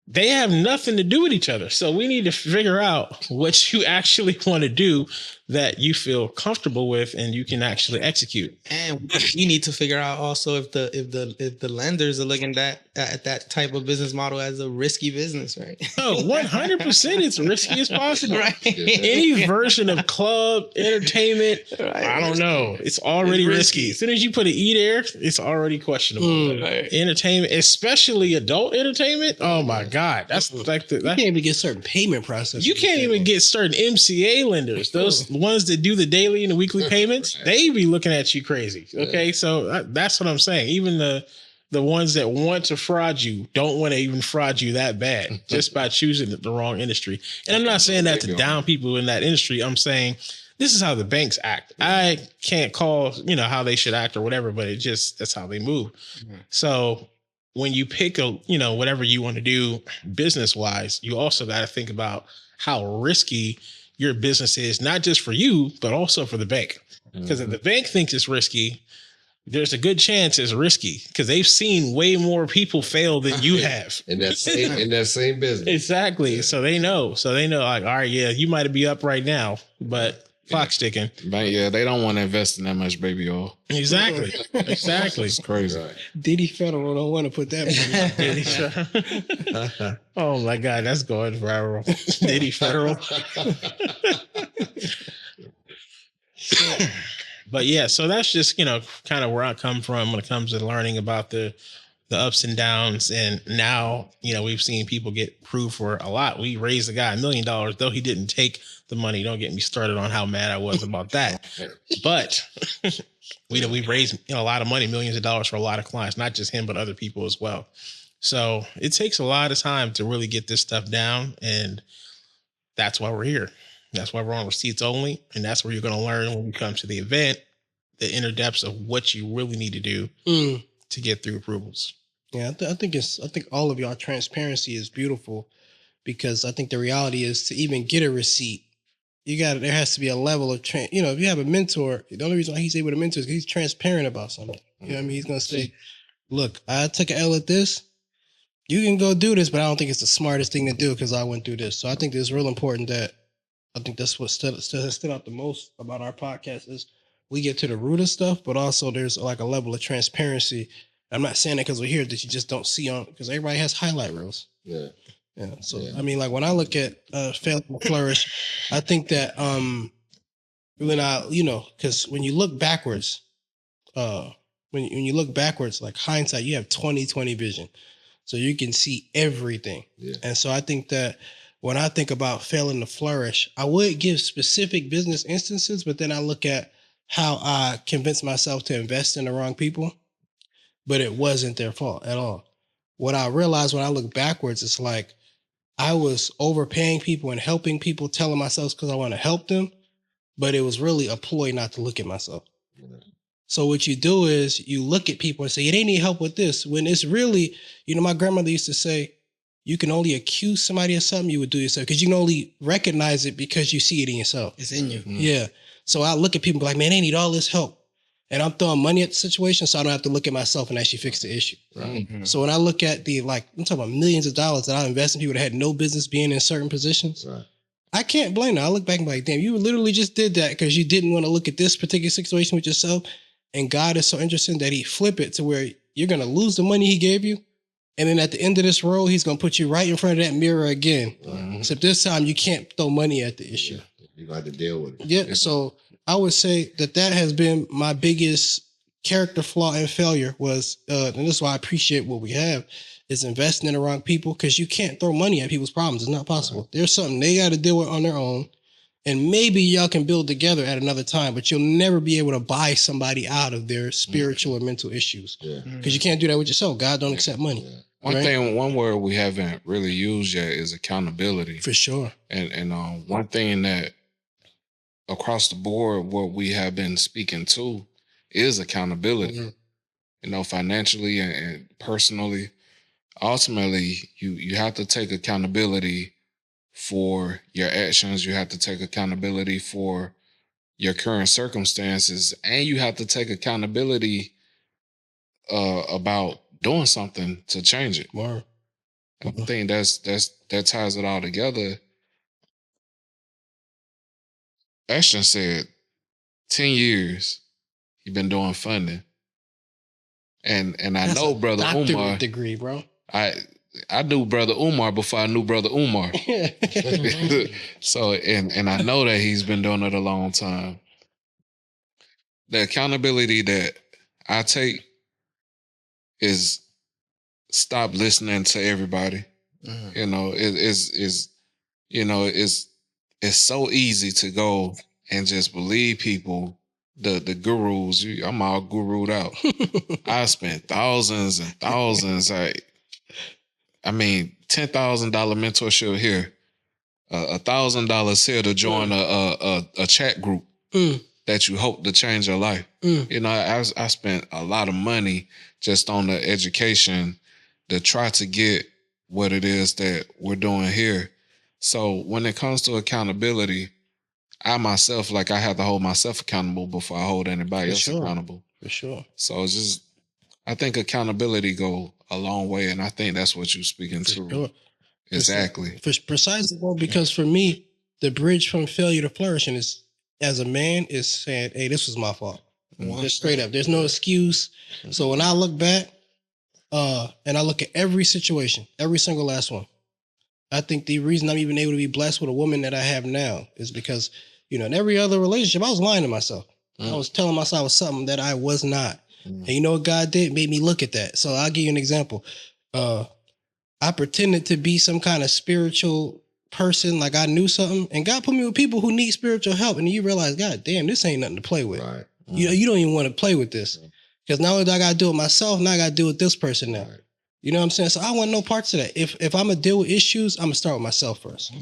they have nothing to do with each other. So we need to figure out what you actually want to do that you feel comfortable with and you can actually execute. And we need to figure out also if the lenders are looking at that type of business model as a risky business, right? Oh, 100% it's risky as possible. Right. Any version of club, entertainment, right. I don't know. It's already risky. As soon as you put an E there, it's already questionable. Right. Entertainment, especially adult entertainment. Oh my God. That's like you can't even get certain payment processes. You can't even get certain MCA lenders. Those ones that do the daily and the weekly payments, they be looking at you crazy. Okay. So that's what I'm saying. Even the ones that want to fraud you don't want to even fraud you that bad just by choosing the wrong industry. And I'm not saying that to down people in that industry. I'm saying this is how the banks act. I can't call, how they should act or whatever, but that's how they move. So when you pick whatever you want to do business wise, you also got to think about how risky your business is, not just for you, but also for the bank. Because if the bank thinks it's risky, there's a good chance it's risky, because they've seen way more people fail than you have in that same business. Exactly. Yeah. So they know like, all right, yeah, you might be up right now, but clock sticking. But yeah, they don't want to invest in that much baby oil. Exactly. It's crazy. Right. Diddy Federal don't want to put that money. Oh my God, that's going viral. Diddy Federal. But yeah, so that's just, kind of where I come from when it comes to learning about the ups and downs. And now, we've seen people get approved for a lot. We raised a guy $1 million, though he didn't take the money. Don't get me started on how mad I was about that. But we've raised a lot of money, millions of dollars for a lot of clients, not just him, but other people as well. So it takes a lot of time to really get this stuff down. And that's why we're here. That's why we're on receipts only. And that's where you're going to learn when we come to the event, the inner depths of what you really need to do to get through approvals. Yeah, I think all of y'all transparency is beautiful, because I think the reality is to even get a receipt, there has to be a level of, if you have a mentor, the only reason why he's able to mentor is because he's transparent about something. You know what I mean? He's going to say, look, I took an L at this. You can go do this, but I don't think it's the smartest thing to do because I went through this. So I think it's real important that, I think that's what stood out the most about our podcast is we get to the root of stuff, but also there's like a level of transparency. I'm not saying that because we're here that you just don't see on, because everybody has highlight reels. Yeah. Yeah. So, yeah. I mean, like when I look at Fail and Flourish, I think that because when you look backwards, when you look backwards, like hindsight, you have 20/20 vision. So you can see everything. Yeah. And so I think that when I think about failing to flourish, I would give specific business instances, but then I look at how I convinced myself to invest in the wrong people, but it wasn't their fault at all. What I realized when I look backwards, it's like I was overpaying people and helping people, telling myself because I want to help them, but it was really a ploy not to look at myself. Yeah. So what you do is you look at people and say, they need help with this. When it's really, my grandmother used to say, you can only accuse somebody of something you would do yourself, because you can only recognize it because you see it in yourself. It's in you. Yeah. So I look at people like, man, they need all this help. And I'm throwing money at the situation so I don't have to look at myself and actually fix the issue. Right. Mm-hmm. So when I look at I'm talking about millions of dollars that I invest in people that had no business being in certain positions, right. I can't blame them. I look back and be like, damn, you literally just did that because you didn't want to look at this particular situation with yourself. And God is so interesting that he flip it to where you're going to lose the money he gave you. And then at the end of this road, he's going to put you right in front of that mirror again. Mm-hmm. Except this time you can't throw money at the issue. Yeah. You got to deal with it. Yeah. So I would say that has been my biggest character flaw and failure was, and this is why I appreciate what we have, is investing in the wrong people, because you can't throw money at people's problems. It's not possible. There's something they got to deal with on their own. And maybe y'all can build together at another time, but you'll never be able to buy somebody out of their spiritual and mental issues. Because you can't do that with yourself. God don't accept money. One word we haven't really used yet is accountability. For sure. And one thing that across the board, what we have been speaking to is accountability. You know, financially and personally. Ultimately, you have to take accountability for your actions. You have to take accountability for your current circumstances, and you have to take accountability about doing something to change it. Wow. I think that ties it all together. Ashton said 10 years you've been doing funding. And I know Brother Umar degree, bro. I knew Brother Umar before I knew Brother Umar. So and I know that he's been doing it a long time. The accountability that I take is stop listening to everybody. You know, it's so easy to go and just believe people, the gurus. I'm all gurued out. I spent thousands and thousands. I mean, $10,000 mentorship here, $1,000 here to join a chat group that you hope to change your life. You know, I spent a lot of money just on the education to try to get what it is that we're doing here. So when it comes to accountability, I myself, I have to hold myself accountable before I hold anybody else accountable. For sure. So it's just, I think accountability go a long way, and I think that's what you're speaking to. Sure. Exactly. Precisely, well, because for me, the bridge from failure to flourishing is, as a man, is saying, hey, this was my fault. Just straight up. There's no excuse. So when I look back, and I look at every situation, every single last one, I think the reason I'm even able to be blessed with a woman that I have now is because, you know, in every other relationship, I was lying to myself. I was telling myself I was something that I was not. And you know what God did? Made me look at that. So I'll give you an example. I pretended to be some kind of spiritual person, like I knew something, and God put me with people who need spiritual help. And you realize, God damn, this ain't nothing to play with. Right. You know, you don't even want to play with this. Because not only do I got to do it myself, now I got to deal with this person now. Right. You know what I'm saying? So I want no parts of that. If I'm going to deal with issues, I'm going to start with myself first. So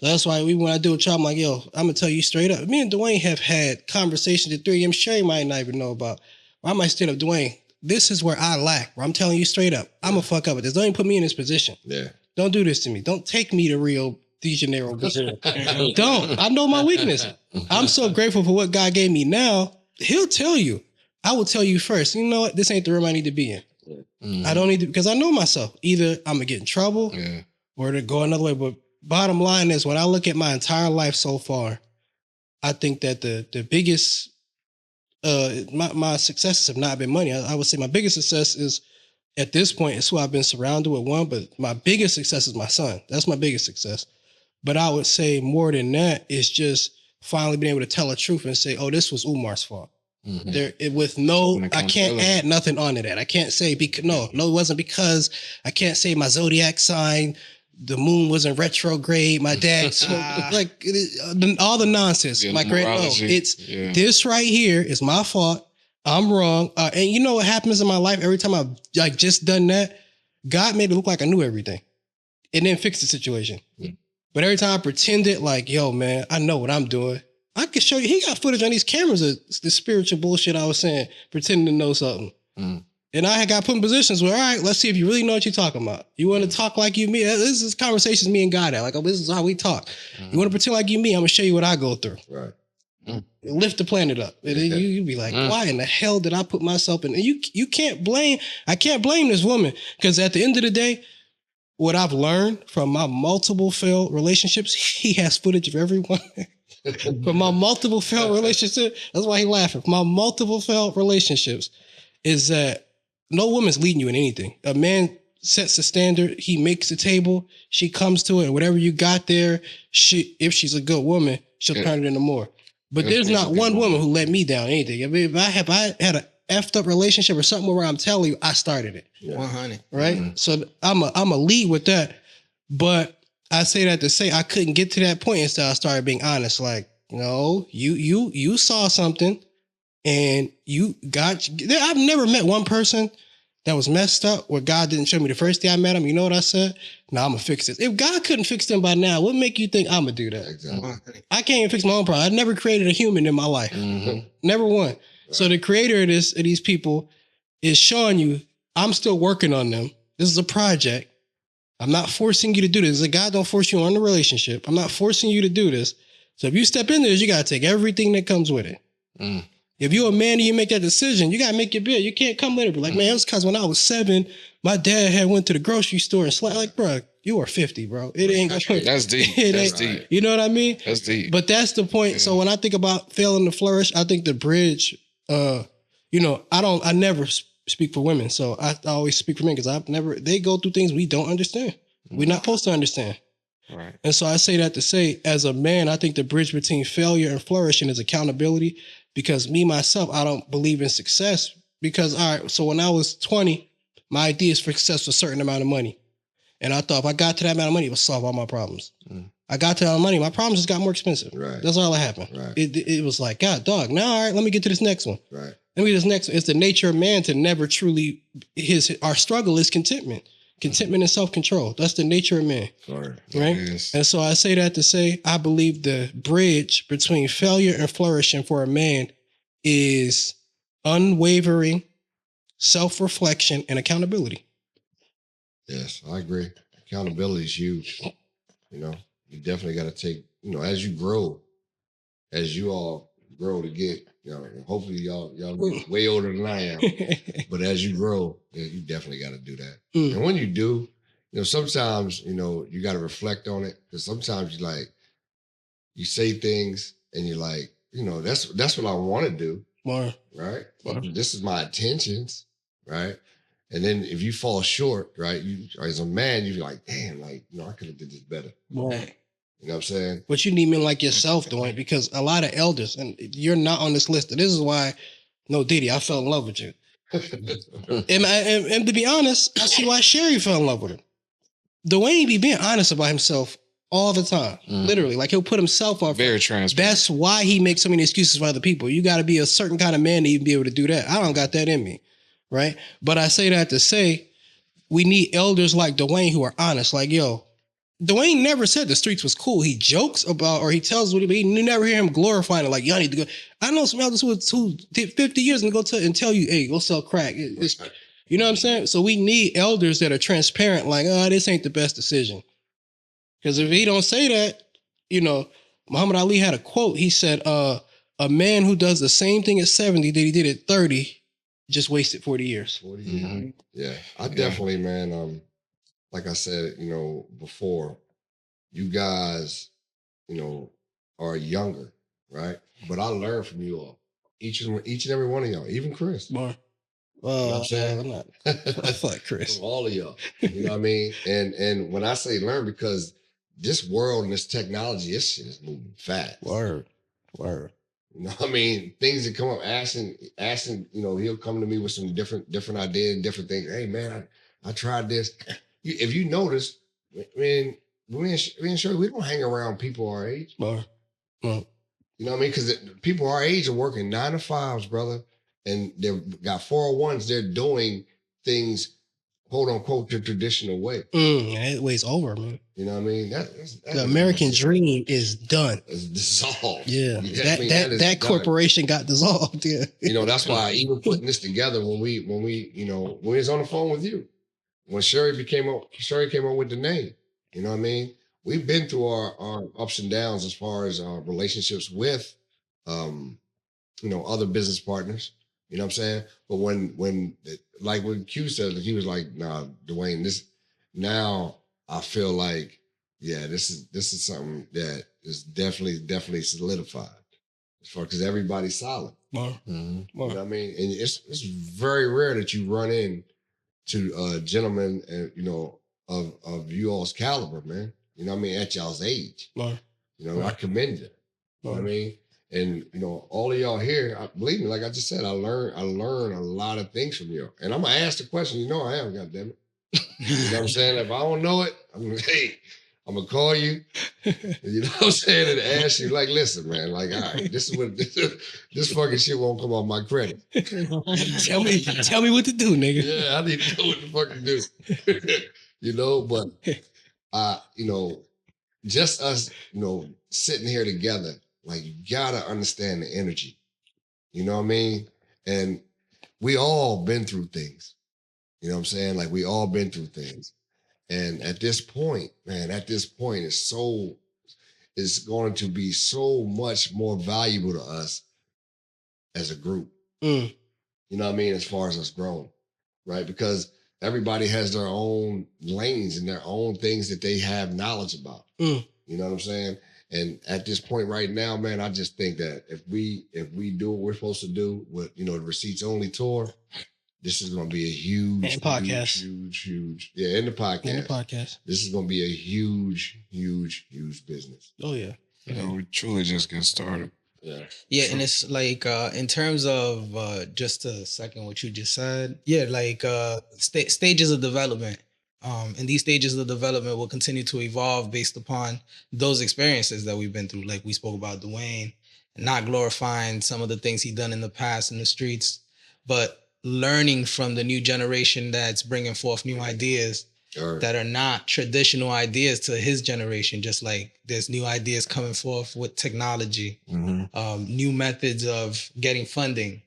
that's why when I deal with y'all, I'm like, yo, I'm going to tell you straight up. Me and Dwayne have had conversations at 3 a.m. Sherry might not even know about. I might stand up, Dwayne, this is where I lack. Where I'm telling you straight up, I'm going to fuck up with this. Don't even put me in this position. Yeah. Don't do this to me. Don't take me to Rio de Janeiro. Don't. I know my weakness. I'm so grateful for what God gave me now. He'll tell you. I will tell you first, you know what? This ain't the room I need to be in. I don't need to, because I know myself. Either I'm going to get in trouble or to go another way. But bottom line is, when I look at my entire life so far, I think that the biggest, my successes have not been money. I would say my biggest success is, at this point, it's who I've been surrounded with, one, but my biggest success is my son. That's my biggest success. But I would say more than that is just finally being able to tell the truth and say, oh, this was Umar's fault. With no, I can't add nothing onto that. I can't say, no, it wasn't because I can't say my zodiac sign, the moon wasn't retrograde, my dad all the nonsense. My great, no, it's this right here is my fault. I'm wrong. And you know what happens in my life every time I've just done that? God made it look like I knew everything and then fixed the situation. But every time I pretended like, yo, man, I know what I'm doing. I can show you. He got footage on these cameras of the spiritual bullshit I was saying, pretending to know something. And I got put in positions where, all right, let's see if you really know what you're talking about. You want to talk like you me? This is conversations me and God had. Like, oh, this is how we talk. You want to pretend like you me? I'm going to show you what I go through. Right. Lift the planet up. And then you be like, why in the hell did I put myself in? And you can't blame, I can't blame this woman. Because at the end of the day, what I've learned from my multiple failed relationships, he has footage of everyone. From my multiple failed relationships, that's why he laughing. From my multiple failed relationships is that no woman's leading you in anything. A man sets the standard. He makes the table. She comes to it. And whatever you got there, if she's a good woman, she'll turn it into more. But there's not one woman who let me down anything. I mean, if I had an effed up relationship or something where I'm telling you, I started it. 100. Right? Mm-hmm. So I'm a lead with that. But I say that to say I couldn't get to that point until I started being honest. Like, no, you saw something and I've never met one person that was messed up where God didn't show me the first day I met him. You know what I said? No, I'm going to fix this. If God couldn't fix them by now, what make you think I'm going to do that? Exactly. I can't even fix my own problem. I never created a human in my life. Mm-hmm. Never one. Right. So the creator of these people is showing you, I'm still working on them. This is a project. I'm not forcing you to do this. Like, God don't force you on the relationship. I'm not forcing you to do this. So if you step into this, you got to take everything that comes with it. Mm. If you're a man and you make that decision, you got to make your bid. You can't come later. Be like, man, it was because when I was 7, my dad had went to the grocery store and slept. Like, bro, you are 50, bro. It ain't going to. That's deep. That's deep. You know what I mean? That's deep. But that's the point. Yeah. So when I think about failing to flourish, I think the bridge, I never speak for women. So I always speak for men because they go through things we don't understand. We're not supposed to understand. Right. And so I say that to say, as a man, I think the bridge between failure and flourishing is accountability, because me, myself, I don't believe in success because, all right, so when I was 20, my ideas for success was a certain amount of money. And I thought if I got to that amount of money, it would solve all my problems. Mm. I got to that amount of money, my problems just got more expensive. Right. That's all that happened. Right. It was like, God, dog, now, all right, let me get to this next one. Right. Let me get this next one. It's the nature of man to never truly, our struggle is contentment. Contentment and self-control. That's the nature of man. Right? Yes. And so I say that to say, I believe the bridge between failure and flourishing for a man is unwavering self-reflection and accountability. Yes, I agree. Accountability is huge. You definitely got to take, as you grow, as you all grow to get, hopefully y'all way older than I am. But as you grow, you definitely got to do that. Mm. And when you do, sometimes, you got to reflect on it. Because sometimes you say things and you're like, that's what I want to do. More. Right? More. This is my intentions. Right? And then if you fall short, right, you as a man, you're like, damn, I could have did this better. More. You know what I'm saying? But you need men like yourself, Dwayne, because a lot of elders, and you're not on this list. And this is why, no, Diddy, I fell in love with you. and to be honest, I see why Sherry fell in love with him. Dwayne be being honest about himself all the time. Literally. Like, he'll put himself on. Very transparent. That's why he makes so many excuses for other people. You got to be a certain kind of man to even be able to do that. I don't got that in me. Right? But I say that to say, we need elders like Dwayne who are honest. Like, yo, Dwayne never said the streets was cool. He jokes about, or he tells what he, but you never hear him glorifying it. Like, y'all need to go. I know some elders who did 50 years and go to and tell you, hey, go sell crack. You know what I'm saying? So we need elders that are transparent. Like, this ain't the best decision. Because if he don't say that, Muhammad Ali had a quote. He said, a man who does the same thing at 70 that he did at 30 just wasted 40 years. 40 years. Mm-hmm. Yeah, I definitely, man. Like I said, before, you guys, are younger, right? But I learned from you all, each and every one of y'all, even Chris. More. You know what I'm saying? I'm not. Fuck Chris. From all of y'all. You know what I mean? And when I say learn, because this world and this technology, this shit is moving fast. Word. You know what I mean? Things that come up, Ashton, he'll come to me with some different ideas and different things. Hey, man, I tried this. If you notice, man, we don't hang around people our age. More. You know what I mean? Because people our age are working 9 to 5s, brother. And they've got 401s. They're doing things, quote unquote, the traditional way. That way's over, man. You know what I mean? The American dream is done. It's dissolved. Yeah. That corporation got dissolved. Yeah. That's why even putting this together when we was on the phone with you, when Sherry came up with the name, you know what I mean? We've been through our ups and downs as far as our relationships with, other business partners. You know what I'm saying? But when Q said, he was like, nah, Dwayne, now I feel like, yeah, this is something that is definitely solidified as far because everybody's solid. Mm-hmm. You know what I mean? And it's very rare that you run into a gentleman, of you all's caliber, man. You know what I mean? At y'all's age. I commend you. You know what I mean? And all of y'all here, believe me, like I just said, I learn a lot of things from you. And I'm gonna ask the question. I am, goddammit. You know what I'm saying? If I don't know it, I'm gonna call you. You know what I'm saying? And ask you, like, listen, man, like, all right, this fucking shit won't come off my credit. Tell me what to do, nigga. Yeah, I need to know what to fucking do. But just us, sitting here together, like, you gotta understand the energy. You know what I mean? And we all been through things. You know what I'm saying? Like, we all been through things. And at this point, it's going to be so much more valuable to us as a group. You know what I mean? As far as us growing, right? Because everybody has their own lanes and their own things that they have knowledge about. You know what I'm saying? And at this point right now, man, I just think that if we do what we're supposed to do with, the Receipts Only tour, this is going to be a huge podcast. Huge. Yeah, in the podcast. This is going to be a huge business. Oh, yeah. We truly just getting started. Yeah, and it's like in terms of just to second what you just said, like stages of development. And these stages of development will continue to evolve based upon those experiences that we've been through. Like we spoke about Dwayne, not glorifying some of the things he's done in the past in the streets, but learning from the new generation that's bringing forth new ideas that are not traditional ideas to his generation. Just like there's new ideas coming forth with technology, new methods of getting funding,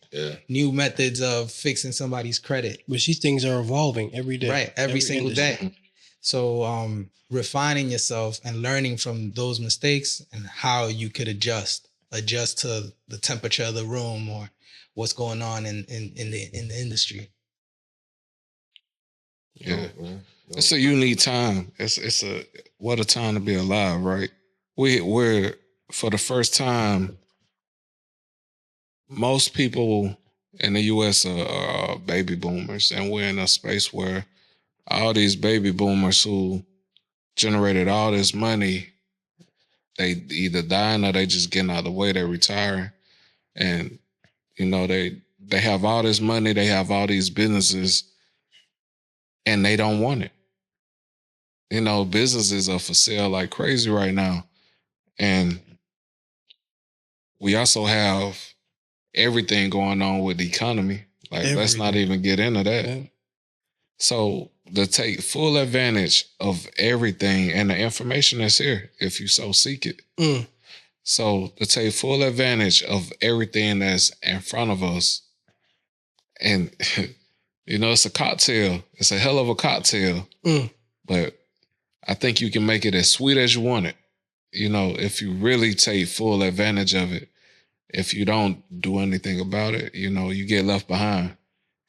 new methods of fixing somebody's credit. But these things are evolving every day. Right, every single day. So refining yourself and learning from those mistakes and how you could adjust to the temperature of the room or what's going on in the industry. Yeah. It's a unique time. What a time to be alive, right? We're for the first time, most people in the US are baby boomers, and we're in a space where all these baby boomers who generated all this money, they either dying or they just getting out of the way, they're retiring. And, they have all this money, they have all these businesses, and they don't want it. Businesses are for sale like crazy right now. And we also have everything going on with the economy. Like, let's not even get into that. Yeah. So to take full advantage of everything and the information that's here, if you so seek it. So to take full advantage of everything that's in front of us. And, it's a cocktail. It's a hell of a cocktail. But I think you can make it as sweet as you want it. If you really take full advantage of it. If you don't do anything about it, you get left behind.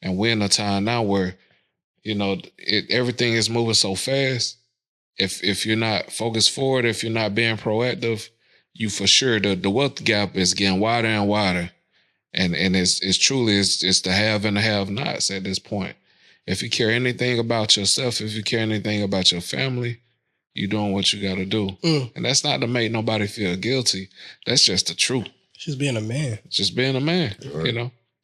And we're in a time now where, everything is moving so fast. If you're not focused forward, if you're not being proactive, you for sure, the wealth gap is getting wider and wider. And it's truly the have and the have-nots at this point. If you care anything about yourself, if you care anything about your family, you're doing what you got to do. And that's not to make nobody feel guilty. That's just the truth. Just being a man. Just being a man,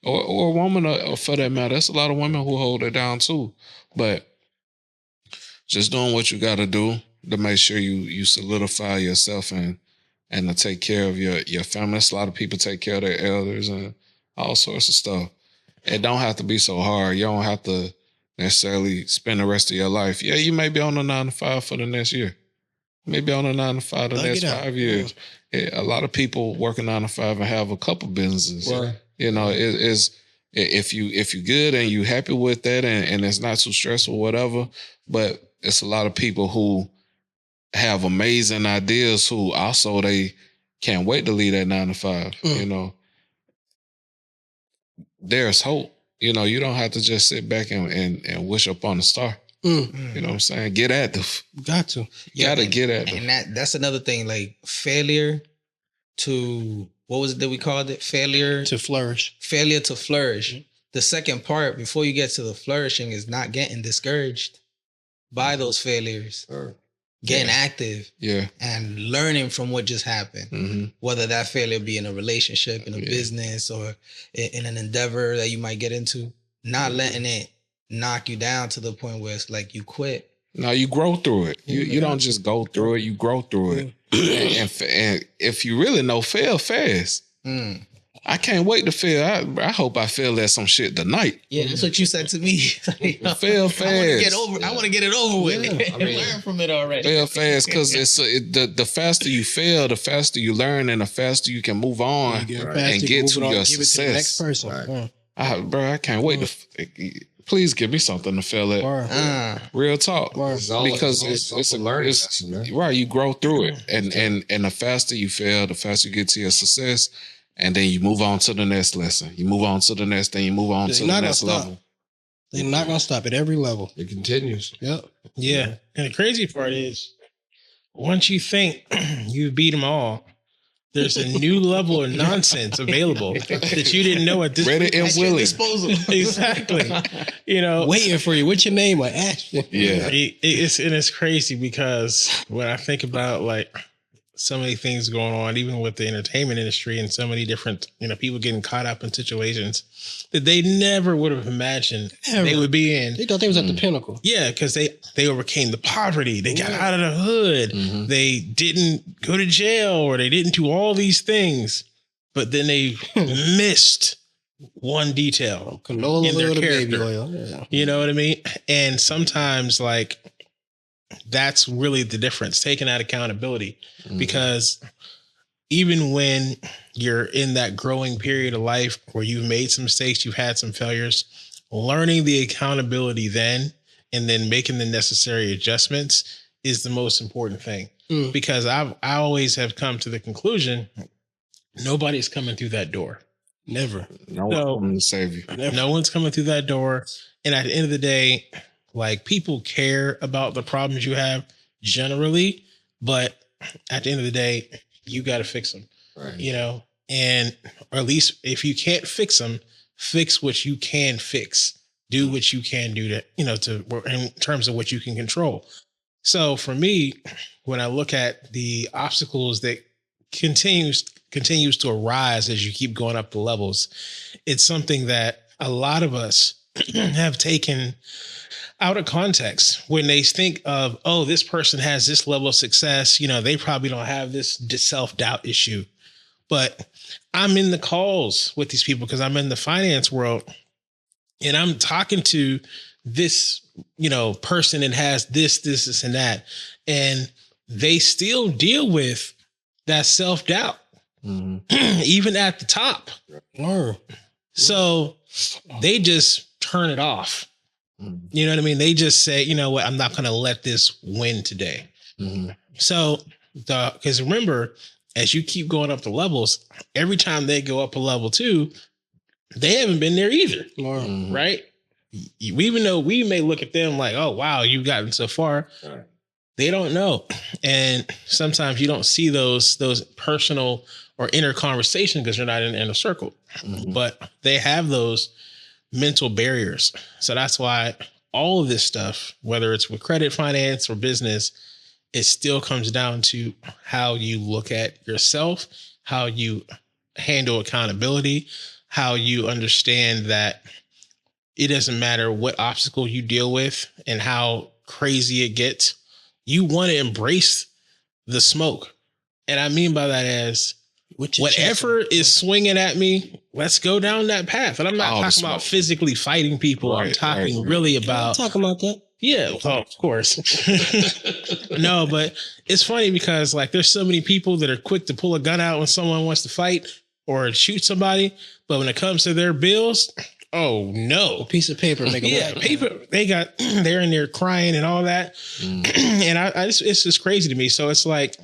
Or a woman, or for that matter. There's a lot of women who hold it down too. But just doing what you got to do to make sure you solidify yourself and to take care of your family. There's a lot of people take care of their elders and all sorts of stuff. It don't have to be so hard. You don't have to necessarily spend the rest of your life. Yeah, you may be on a 9-to-5 for the next year. Maybe on a 9-to-5 the next 5 years. Yeah, a lot of people work a 9-to-5 and have a couple businesses. Right. If you good and you happy with that and it's not too stressful, whatever. But it's a lot of people who have amazing ideas who also they can't wait to leave that 9-to-5. There's hope. You don't have to just sit back and wish upon a star. You know what I'm saying? Get active. Got to. Got to get active. And that's another thing, like failure to, what was it that we called it? Failure to flourish. Failure to flourish. The second part, before you get to the flourishing, is not getting discouraged by those failures. getting active, and learning from what just happened. Whether that failure be in a relationship, in a business, or in an endeavor that you might get into, not letting it knock you down to the point where it's like you quit. No, you grow through it. You don't just go through it. You grow through it. And if you really know, fail fast. I can't wait to fail. I hope I fail at some shit tonight. Yeah, that's what you said to me. Fail fast. I want to get it over with. I mean, learn from it already. Fail fast, because the faster you fail, the faster you learn, and the faster you can move on and get to your success. Give it to the next person. I can't wait to. Please give me something to fail at. Real talk, because it's a learning lesson, man. Right. You grow through it, and the faster you fail, the faster you get to your success, and then you move on to the next lesson. You move on to the next thing. You move on to the next level. They're not gonna stop at every level. It continues. Yep. Yeah, and the crazy part is, once you think you beat them all, there's a new level of nonsense available that you didn't know at this Ready and willing. disposal. Exactly. You know, waiting for you. What's your name? Like Ashton. Yeah. It's crazy, because when I think about like so many things going on, even with the entertainment industry, and so many different, people getting caught up in situations that they never would have imagined they would be in. They thought they was at the pinnacle. Yeah, because they overcame the poverty. They got out of the hood. They didn't go to jail, or they didn't do all these things, but then they missed one detail in their character. Baby oil. Yeah. You know what I mean? And sometimes, like, that's really the difference, taking that accountability, because even when you're in that growing period of life where you've made some mistakes, you've had some failures, learning the accountability then, and then making the necessary adjustments is the most important thing. Because I always have come to the conclusion, nobody's coming through that door. Never. No one's coming to save you. No one's coming through that door. And at the end of the day, like, people care about the problems you have generally, but at the end of the day, you got to fix them, and or at least if you can't fix them, fix what you can fix. Do what you can do to in terms of what you can control. So for me, when I look at the obstacles that continues to arise as you keep going up the levels, it's something that a lot of us have taken out of context when they think of, oh, this person has this level of success, they probably don't have this self-doubt issue. But I'm in the calls with these people because I'm in the finance world, and I'm talking to this, person that has this, and that, and they still deal with that self-doubt, even at the top. So they just turn it off. You know what I mean? They just say, you know what, I'm not going to let this win today. So, because remember, as you keep going up the levels, every time they go up a level 2, they haven't been there either. Right? Even though we may look at them like, oh, wow, you've gotten so far. They don't know. And sometimes you don't see those personal or inner conversations because you're not in a circle. But they have those mental barriers. So that's why all of this stuff, whether it's with credit, finance, or business, it still comes down to how you look at yourself, how you handle accountability, how you understand that it doesn't matter what obstacle you deal with and how crazy it gets. You want to embrace the smoke. And I mean by that as whatever is swinging at me, let's go down that path. And I'm not talking about physically fighting people. I'm talking really about... I'm talking about that. Yeah, of course. No, but it's funny because, like, there's so many people that are quick to pull a gun out when someone wants to fight or shoot somebody. But when it comes to their bills, oh no. A piece of paper. Paper. They're in there crying and all that. And it's just crazy to me. So it's like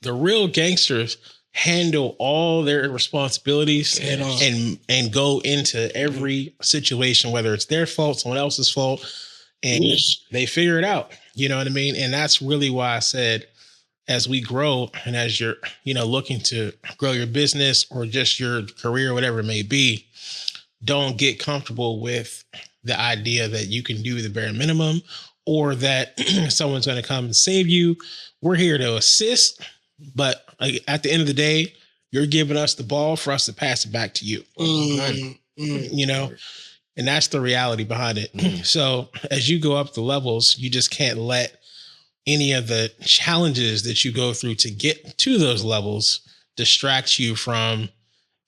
the real gangsters handle all their responsibilities and go into every situation, whether it's their fault, someone else's fault, and they figure it out. You know what I mean? And that's really why I said, as we grow and as you're, looking to grow your business or just your career, whatever it may be, don't get comfortable with the idea that you can do the bare minimum or that someone's going to come and save you. We're here to assist, but at the end of the day, you're giving us the ball for us to pass it back to you. You know, and that's the reality behind it. So as you go up the levels, you just can't let any of the challenges that you go through to get to those levels distract you from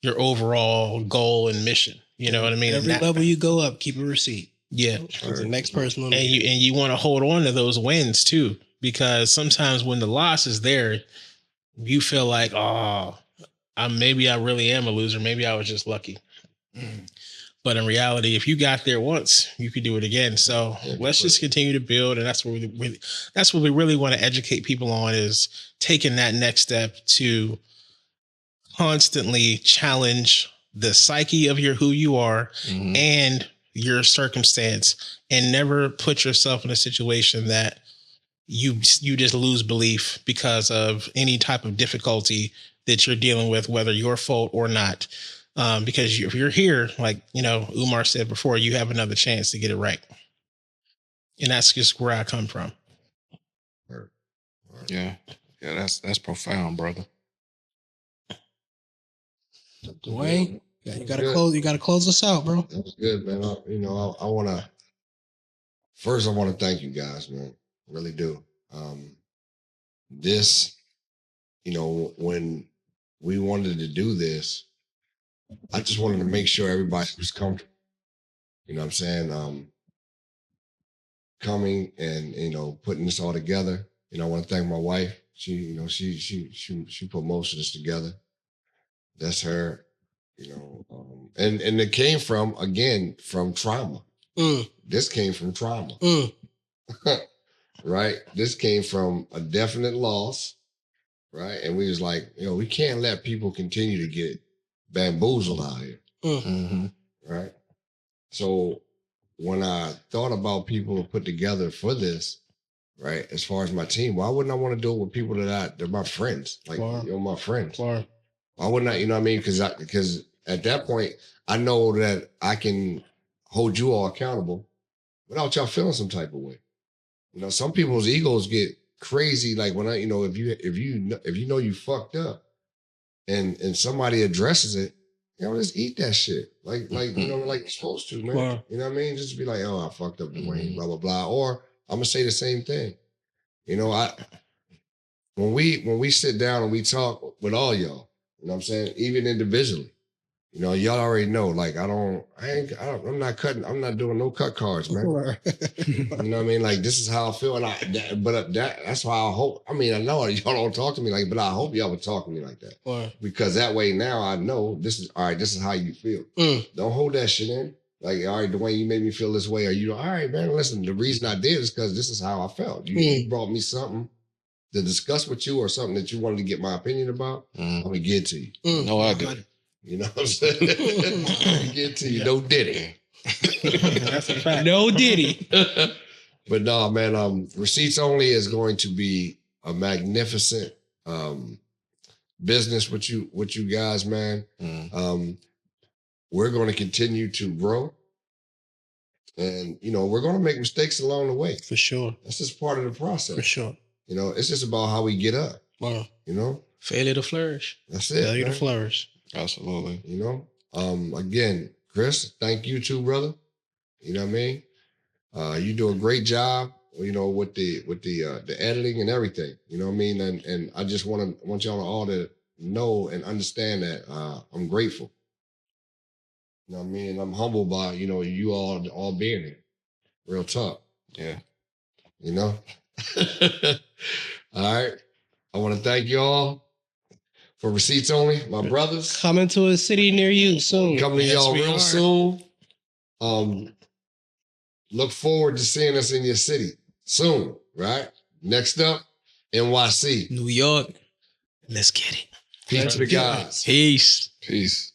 your overall goal and mission. You know what I mean? Every level you go up, keep a receipt. Yeah. The next person. And you want to hold on to those wins too, because sometimes when the loss is there, you feel like, oh, maybe I really am a loser. Maybe I was just lucky. But in reality, if you got there once, you could do it again. So let's just continue to build. And that's what we really want to educate people on, is taking that next step to constantly challenge the psyche of who you are and your circumstance, and never put yourself in a situation that you just lose belief because of any type of difficulty that you're dealing with, whether your fault or not. Because if you're here, like, Umar said before, you have another chance to get it right. And that's just where I come from. Yeah. Yeah, that's profound, brother. Dwayne, you gotta close us out, bro. That's good, man. I wanna thank you guys, man. Really do. This, when we wanted to do this, I just wanted to make sure everybody was comfortable. You know what I'm saying? Coming and putting this all together. I want to thank my wife. She put most of this together. That's her. And it came from trauma. This came from trauma. Right? This came from a definite loss. Right? And we was like, we can't let people continue to get bamboozled out here. Right? So when I thought about people to put together for this, right, as far as my team, why wouldn't I want to do it with people they're my friends? Like, my friends. Why wouldn't I, you know what I mean? Because at that point, I know that I can hold you all accountable without y'all feeling some type of way. Some people's egos get crazy. Like when if you know you fucked up and somebody addresses it, just eat that shit. Like you're supposed to, man. Wow. You know what I mean? Just be like, oh, I fucked up Dwayne, blah, blah, blah. Or I'm gonna say the same thing. When we sit down and we talk with all y'all, you know what I'm saying? Even individually, y'all already know, like, I'm not doing no cut cards, man. You know what I mean? Like, this is how I feel. That's why I hope, I know y'all don't talk to me like, but I hope y'all would talk to me like that. Wow. Because that way now I know this is how you feel. Don't hold that shit in. Like, all right, Dwayne, you made me feel this way. Or all right, man, listen, the reason I did is because this is how I felt. You brought me something to discuss with you or something that you wanted to get my opinion about. I'm going to get it to you. No, I do. You know what I'm saying? Get to you. No Diddy. That's a fact. No Diddy. But no, man, Receipts Only is going to be a magnificent business with you guys, man. We're going to continue to grow. And, we're going to make mistakes along the way. For sure. That's just part of the process. For sure. It's just about how we get up. Wow. Failure to flourish. That's it. Failure to flourish. Absolutely. Again, Chris, thank you too, brother. You know what I mean? You do a great job, with the editing and everything. You know what I mean? And I just want y'all all to know and understand that I'm grateful. You know what I mean? I'm humbled by, you all being here. Real talk. Yeah. All right. I want to thank y'all. For Receipts Only, my brothers. Coming to a city near you soon. Coming to y'all real soon. Look forward to seeing us in your city soon, right? Next up, NYC. New York. Let's get it. Peace to the guys. Peace. Peace.